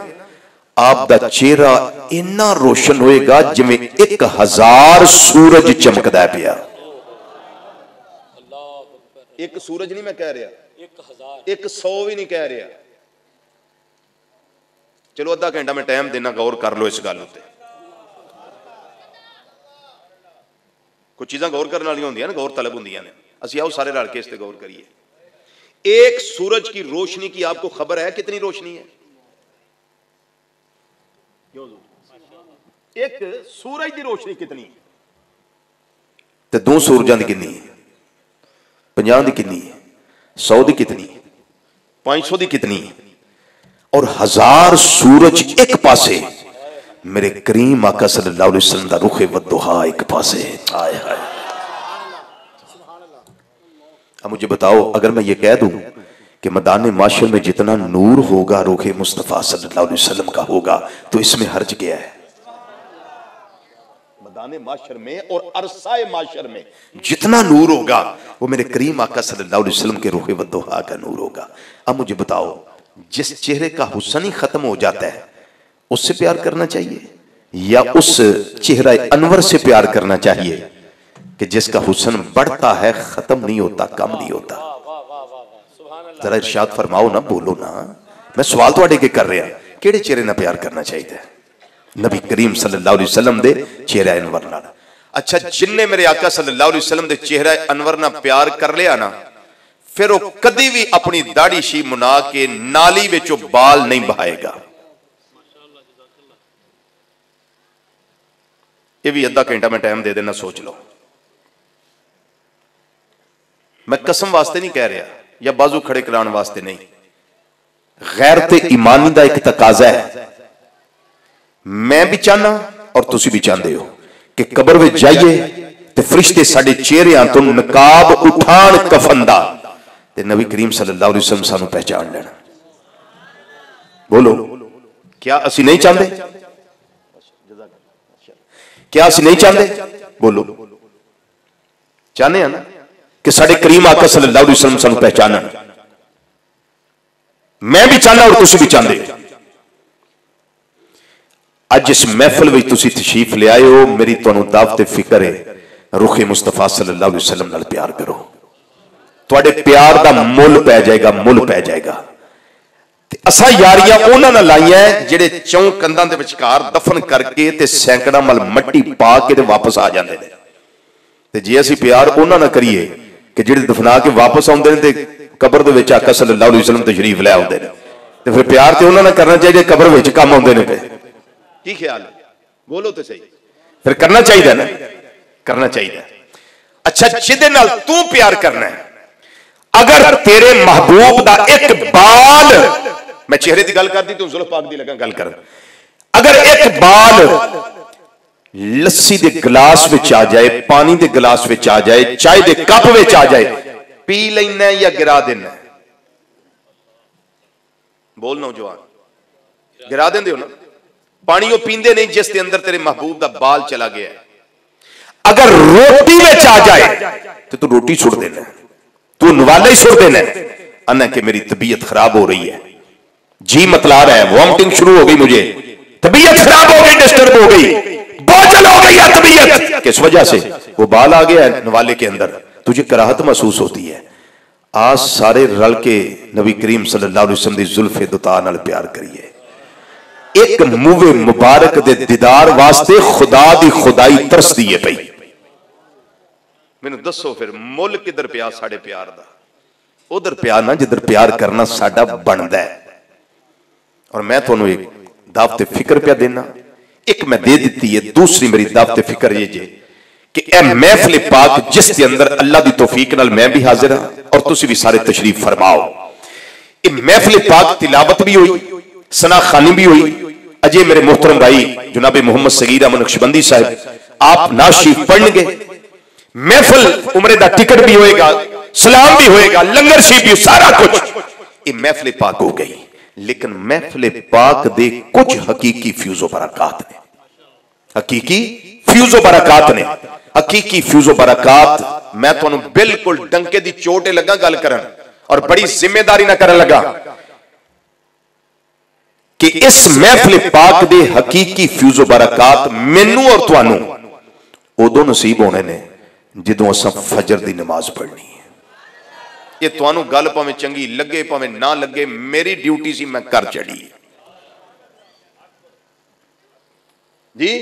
आप दा चेहरा इन्ना रोशन होएगा जिवें 1000 सूरज चमकदा पिया। एक सूरज नहीं मैं कह रहा, 100 भी नहीं कह रहा, चलो अद्धा घंटा मैं टाइम देना, गौर कर लो इस गल उत्ते। कुछ चीज़ां गौर करने वाली होंदियां ने, गौर तलब होंदियां ने। असीं आओ सारे रल के इस ते गौर करिए। एक सूरज की रोशनी की आपको खबर है कितनी रोशनी है? एक सूरज की रोशनी कितनी है? ते दो सूरजां दी कितनी है? 50 दी कितनी है? 100 दी कितनी है? 500 दी कितनी है? और 1000 सूरज एक पासे, मेरे करीम आका सल्लल्लाहु अलैहि वसल्लम दा रुखे वद्दुहा एक पासे। हाय हाय। अब मुझे बताओ, अगर मैं ये कह दूं कि मैदान माशर में जितना नूर होगा रुखे मुस्तफा सल्लल्लाहु अलैहि वसल्लम का होगा, तो इसमें हर्ज क्या है? मैदान माशर में और अरसाए माशर में जितना नूर होगा वो मेरे करीम आका सल्लल्लाहु अलैहि वसल्लम के रुखे वद्दुहा का नूर होगा। अब मुझे बताओ, जिस चेहरे का हुस्न ही खत्म हो जाता है उससे प्यार करना चाहिए या उस चेहरा अनवर से प्यार करना चाहिए कि जिसका हुस्न बढ़ता है, खत्म नहीं होता, कम नहीं होता? जरा इरशाद फरमाओ ना, बोलो ना। मैं सवाल तुहाडे के कर रहा, किहड़े चेहरे नाल प्यार करना चाहिए? नबी करीम सल्लल्लाहु अलैहि वसल्लम दे चेहरा अनवर नाल। अच्छा, जिन्ने मेरे आका सल्लल्लाहु अलैहि वसल्लम दे चेहरा अनवर नाल प्यार कर लिया ना, फिर वो कदी भी अपनी दाढ़ी शी मुना के नाली विचों बाल नहीं बहाएगा। ये भी अद्धा घंटा मैं टाइम दे देना, सोच लो। मैं कसम वास्ते नहीं कह रहा या बाजू खड़े कराने वास्ते नहीं, गैरत ईमानी का एक तकाजा है। मैं भी चाहना और तुसी भी चाहते हो कि कब्र में जाइए ते फरिश्ते साडे चेहरियां तो नकाब उठान कफन दा, ते नबी करीम सल्लल्लाहु अलैहि वसल्लम सानू पहचान लेना। बोलो, क्या असी नहीं चाहते? क्या असी नहीं चाहते? बोलो, चाहते हैं ना कि साडे करीम आका सल्लल्लाहु अलैहि वसल्लम सानू पहचानन। मैं भी चाहना और तुसी भी चाहते। अज इस महफिल में तुसी तशरीफ ले आए हो, मेरी तुहानू दावत फिक्र है, रुखे मुस्तफा सल्लल्लाहु अलैहि वसल्लम नाल प्यार करो। तुहाडे प्यार दा मुल पै जाएगा, मुल पै जाएगा। असा यारियां उन्हां नाल लाईयां जिहड़े चौं कंधां दे विचकार दफन करके ते सैकड़ा मल मट्टी पा के ते वापस आ जांदे ने। ते जे असीं प्यार उन्हां नाल करिए कि जिहड़े दफना के वापस आउंदे ने ते कब्र दे विच आका सल्लल्लाहु अलैहि वसल्लम तशरीफ ले आउंदे ने, ते फिर प्यार ते उन्हां नाल करना चाहिए कब्र विच काम आउंदे ने। की ख्याल है? बोलो तो सही। फिर करना चाहिए ना, करना चाहिए। अच्छा, जिहदे नाल तू प्यार करना है, अगर तेरे महबूब दा एक बाल, मैं चेहरे की गल कर दी, तू जुल्फ पाक दी लगा गल कर, अगर एक बाल लस्सी दे गिलास विच आ जाए, पानी दे गिलास विच आ जाए, चाय दे कप विच आ जाए, पी लेना या गिरा देना? बोल नौजवान, गिरा देंदे हो ना? पानी वो पींदे नहीं जिसके अंदर तेरे महबूब दा बाल चला गया है। अगर रोटी विच आ जाए तो तू रोटी सुट देना, तू नवाले ही सुट देना, अन्ना कि मेरी तबीयत खराब हो रही है, जी मतला रहा है, वॉमिटिंग शुरू हो गई, मुझे तबीयत खराब हो गई, डिस्टर्ब हो गई, बोझल हो गई है तबीयत, किस वजह से? वो बाल आ गया है नवाले के अंदर, तुझे कराहत महसूस होती है। आज सारे रल के नबी करीम सल्लल्लाहु अलैहि वसल्लम दी जुल्फे दुता नाल प्यार करिए। एक मुवे मुबारक दे दीदार वास्ते खुदा दी खुदाई तरसदी है पई। मैनू दसो फिर मुल किधर पिया साडे प्यार दा? उधर प्यार ना जिधर प्यार करना साडा बनदा है। और मैं तुहानू एक दावत फिक्र पिया देना, एक मैं दे दी है, दूसरी मेरी दावत फिक्र ये जे कि ए महफिल पाक जिसके अंदर अल्लाह दी तौफीक नाल मैं भी हाजिर हां और तुसी भी सारे तशरीफ फरमाओ। ये महफिल पाक तिलावत भी हुई, सना खानी भी हुई। अजय मेरे मोहतरम भाई जनाब मोहम्मद सगीर अहमद नक्शबंदी साहब आप नाशीफ पढ़ेंगे, महफिल उम्रे दा टिकट भी होएगा, सलाम भी होएगा, लंगर शीफ भी, सारा कुछ। ये महफिल पाक हो गई, लेकिन महफिल पाक दे कुछ हकीकी फ्यूजो बरकात ने, हकीकी फ्यूजो बरकात ने, हकीकी फ्यूजो बरकात। मैं तुहानू बिल्कुल डंके दी चोटे लगा गल करन और बड़ी जिम्मेदारी ना करन लगा कि इस महफिल पाक दे हकीकी फ्यूजो बरकात मैनू और तुहानू उदों नसीब होने ने जदों असां फजर दी नमाज पढ़नी है। ये तुहानू गल भावें चंगी लगे भावें ना लगे, मेरी ड्यूटी सी मैं कर चढ़ी। जी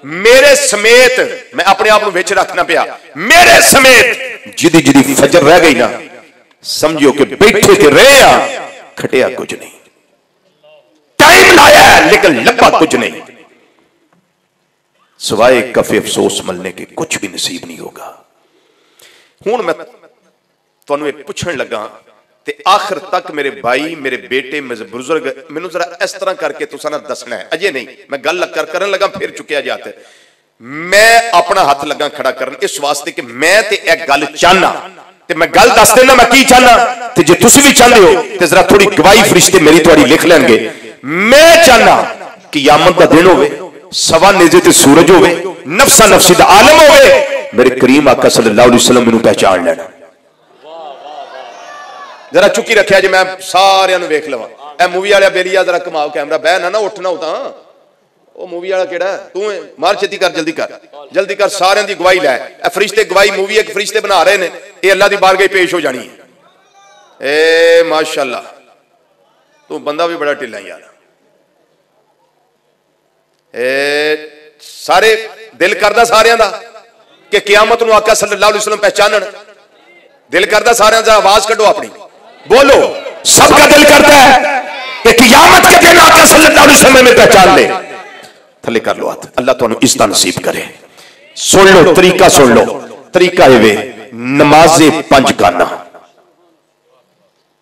मेरे समेत, मैं अपने आप को विच रखना पिया, मेरे समेत जिदी जिदी फजर रह गई ना, समझियो कि बैठे ते रहे आ, खटिया कुछ नहीं, टाइम लाया लेकिन लब्बा कुछ नहीं, सिवाय कफे अफसोस मलने के कुछ भी नसीब नहीं होगा। हुण मैं तुहानू एक पूछण लगा ते आखिर तक मेरे भाई, मेरे बेटे, मेरे बुजुर्ग, मैनू जरा इस तरह करके तुसां ना दसना है। अजे नहीं, मैं गल करन लगा फिर चुकिया जाते, मैं अपना हाथ लगा खड़ा करन इस वास्ते कि मैं ते एक गल चाहना ते मैं गल दस देना मैं की चाहना, ते जे तुसीं भी चाहते हो ते जरा थोड़ी गवाही फरिश्ते मेरी तुहाडी लिख लैणगे। मैं चाहना कि क़यामत दा दिन होवे, सवा नेज़े ते सूरज होवे, नफसा नफसी दा आलम होवे, मेरे करीम आका सल्लल्लाहु अलैहि वसल्लम मैनू पहचान लेना। जरा चुकी रखिया जे मैं सारियां नू वेख लवां। ए मूवी वाले बेलिया जरा घुमाओ कैमरा, बह ना उठना हो तां, ओ मूवी वाला केड़ा तू है, मार छेती कर, जल्दी कर सारियां दी गवाही लै। ए फरिश्ते गवाही, मूवी एक फरिश्ते बना रहे ने, ये अल्लाह दी बारगाह पेश हो जानी है। ए माशाअल्लाह, तू बंदा भी बड़ा ढिला यार। ए सारे दिल करदा सारियां दा कि क़यामत नू आका सल्लल्लाहु अलैहि वसल्लम पहचानन, दिल करदा सारियां दा, आवाज कढो अपनी, बोलो। सबका दिल करता है कि क़यामत के दिन आका सल्लल्लाहु अलैहि वसल्लम में पहचान ले। थले कर लो हाथ, अल्लाह तुहानू इज्जत नसीब करे। सुन लो तरीका, सुन लो तरीका ये वे, नमाज़े पंज गाना।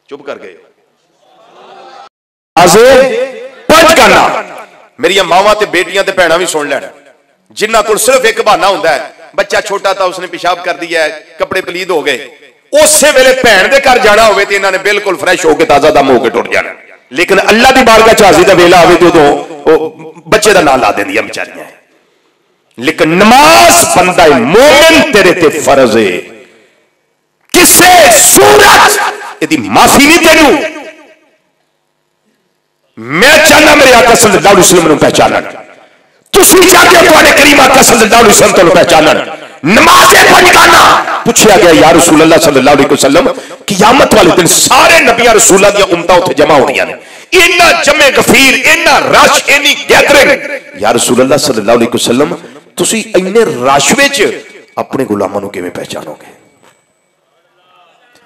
चुप कर गए, नमाज़े पंज गाना। मेरी मावां ते बेटियां ते भैणां भी सुन लैण, जिन्हां कोल सिर्फ एक बहाना हुंदा है, बच्चा छोटा था उसने पेशाब कर दिया है, कपड़े पलीद हो गए, उसे वेले भैन दे घर जाना होवे ते इन्हां ने बिल्कुल फ्रेश होकर ताजा दम होकर टुर जाना। लेकिन अल्लाह दी बारगाह च हाज़री दा वेला आवे ते उदों बच्चे दा नाम ला देंदियां बेचारियां। लेकिन नमाज बंदा मोमिन तेरे ते फर्ज है, किसे सूरत इहदी माफी नहीं तेनू। मैं चाहना मेरे आका सल्लल्लाहु अलैहि वसल्लम नूं पहचानन, तुसीं चाहते हो तुहाडे करीम आका सल्लल्लाहु अलैहि वसल्लम तैनूं पहचानन। नमाज़े पंज गाना। पूछा गया या रसूल अल्लाह सल्लल्लाहु अलैहि वसल्लम, क़यामत वाले दिन सारे नबियां रसूलां दी उम्मतां उत्थे जमा होणियां ने, इन्ना जमे गफीर, इन्ना रश, इन्नी गैदरिंग। या रसूल अल्लाह सल्लल्लाहु अलैहि वसल्लम, तुसीं इन्ने रश विच अपने गुलामां नूं किवें पहचानोगे?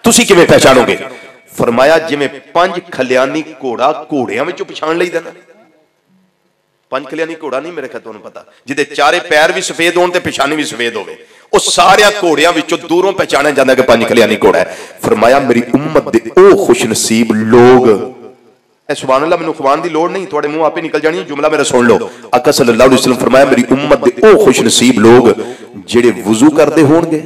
तुसीं किवें पहचानोगे? फरमाया जिवें पंज खलियानी घोड़ा घोड़ियां विचों पछाण लईदा ना। पंज खलियानी घोड़ा नहीं मेरे ख्याल तुहानूं पता, जिहदे चारे पैर भी सफेद होण ते पिछानी भी सफेद होवे, उह सारियां घोड़ियां विचों दूरों पहचाणिया जांदा कि पंज खलियानी घोड़ा है। फरमाया मेरी उम्मत दे ओ खुश नसीब लोग, ए सुभान अल्लाह, मैनूं खुबान दी लोड़ नहीं, तुहाडे मुंह आपे निकल जानी, जुमला मेरा सुन लो। आका सल्लल्लाहु अलैहि वसल्लम फरमाया मेरी उम्मत दे ओ खुश नसीब लोग जिहड़े वुजू करदे होणगे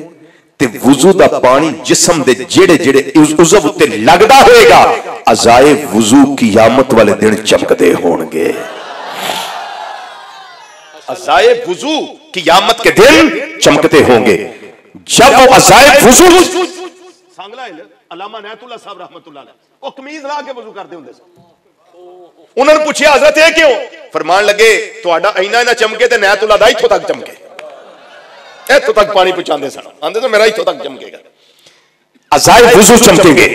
ते वुजू दा पानी जिस्म दे जेड़े जेड़े उज़व उत्ते लगदा होएगा, अज़ाए वुजू क़यामत वाले दिन चमकदे होणगे। अज़ाए वुजू क़यामत के दिन चमकते होंगे। जब वो अज़ाए वुजू, सांगला अल्लामा नैतुल्लाह साहब रहमतुल्लाह अलैह, वो कमीज ला के वुजू करते हुंदे सन। उन्होंने पूछा हज़रत ये क्यों? फरमान लगे तुहाडा इना ना चमके ते नैतुल्लाह दा इत्थों तक चमके, इत्थों तक पानी पहुंचाते सन, आंदे तो मेरा इत्थों तक चमकेगा। अज़ाए वुजू चमकेंगे।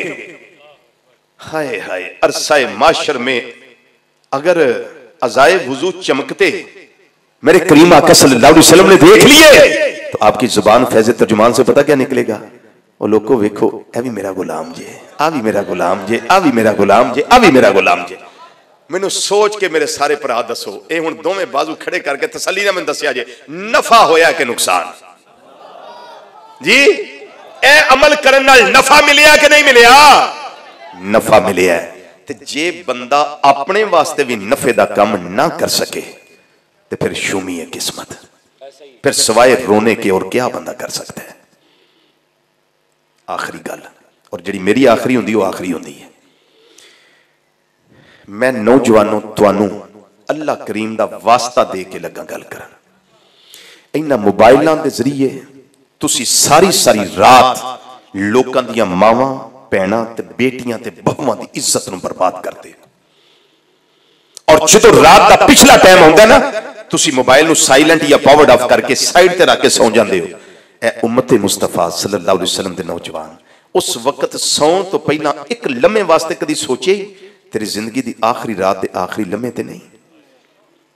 हाय हाय, अरसाए माशर में अगर अज़ाए वुजू चमकते मेरे करीम आका सल्लल्लाहु अलैहि वसल्लम ने देख लिए तो आपकी जुबान फैज़ तर्जुमान से पता क्या निकलेगा? और लोगों वेखो, ए भी मेरा गुलाम जे, आ भी मेरा गुलाम जे, आ भी मेरा गुलाम जे, आ भी मेरा गुलाम जे। मैनू सोच के मेरे सारे भरा दसो, ये हुण दोवें बाजू खड़े करके तसल्ली नाल मैनूं दस्सिया जे नफा होया कि नुकसान? जी ए अमल करन नाल नफा मिलिया कि नहीं मिलिया? नफा मिलिया। ते जे बंदा अपने वास्ते भी नफे दा काम ना कर सके तो फिर शुमी है किस्मत, फिर सवाए रोने के और क्या बंदा कर सकता है? आखिरी गल, और जिहड़ी मेरी आखिरी हुंदी वो आखिरी हुंदी है। मैं नौजवानों तुहानू अल्लाह करीम दा वास्ता दे के लगा गल करन। इन्हां मोबाइलों के जरिए तुसी सारी सारी रात लोकां दीयां मावां भैणां ते बेटियां ते बहुआं दी इज्जत नूं बर्बाद करदे हो। और जो रात का पिछला टाइम होंदा ना, तुसी मोबाइल नूं साइलेंट या पावर्ड ऑफ करके साइड ते रख के सौ जांदे हो। ए उम्मत मुस्तफा सल्लल्लाहु अलैहि वसल्लम दे नौजवान, उस वक्त सौन तो पहला एक लम्हे वास्ते कदी सोचे तेरी जिंदगी दी आखिरी रात दे आखिरी लम्हे ते नहीं,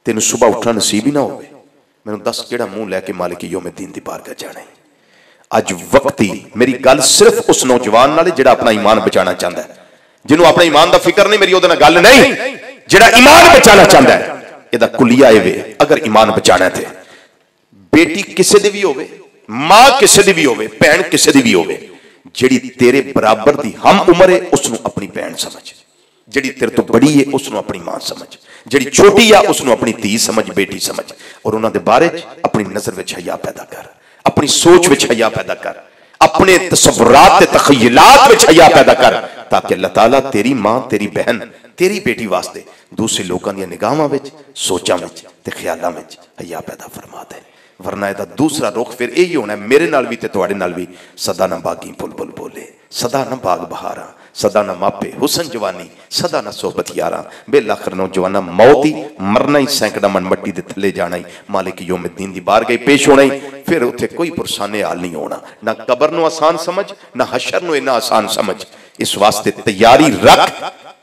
तेनू सुबह उठना नसीब ही ना होवे। मैनू दस केड़ा मुंह लैके मालिक यौमुद्दीन दी बारगाह जाना है। अज वक्त ही मेरी गल सिर्फ उस नौजवान नाल जिहड़ा अपना ईमान बचाना चाहता है, जिन्होंने अपने ईमान का फिक्र नहीं, मेरी उहदे नाल गल नहीं, जिहड़ा ईमान बचाना चाहता है। इहदा कुलिया वे अगर ईमान बचाना थे, बेटी किसी दी भी होवे, मां किसी दी भी होवे, भैन किसी दी भी होवे, जिहड़ी तेरे बराबर दी हम उम्र है उसनू अपनी भैन समझ, जिहड़ी तेरे तो बड़ी है उसनू अपनी मां समझ, जिहड़ी छोटी है उसनू अपनी धी समझ, बेटी समझ, और उन्हां दे बारे अपनी नजर विच हया पैदा कर, अपनी सोच विच हया पैदा कर, अपने तसव्वुरात ते तखय्युलात विच हया पैदा कर, ताकि अल्लाह ताला तेरी मां, तेरी बहन, तेरी बेटी वास्ते दूसरे लोगों दी निगाहां विच, सोचां विच ते ख्यालां विच हया पैदा फरमा दे। वरना इहदा दूसरा रुख फिर यही होना है, मेरे नाल भी ते तुहाडे नाल भी, सदा ना बागी बुलबुल बोले, सदा ना बाग बहारा, सदा ना मापे हुसन जवानी, सदा ना सोहबत यारा, बेलाखिर नौजवाना मौत ही, मरना ही, सैकड़ा मन मट्टी दे थले जाना ही, मालिक यौमुद्दीन दी बारगाह पेश होना ही, फिर उत्थे कोई पुरसाने हाल नहीं होना, ना कबर नू आसान समझ, ना हशर नू इन्ना आसान समझ। इस वास्ते तैयारी रख,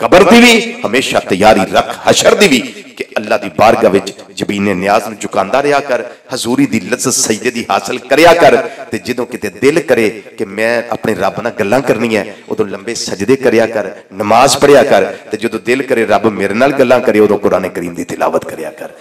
कबर दी भी हमेशा तैयारी रख, हशर दी भी, कि अल्लाह दी बारगाह विच जबीने न्याज नूं झुकांदा रहा कर, हजूरी दी लज़्ज़त सजदे दी हासिल करया कर, ते जदों किते दिल करे कि मैं अपने रब नाल गल्लां करनी है, उदों लंबे सजदे करया कर, नमाज पढ़िया कर, ते जदों दिल करे रब मेरे नाल गल्लां करे, उदों कुरान करीम दी तिलावत करया कर।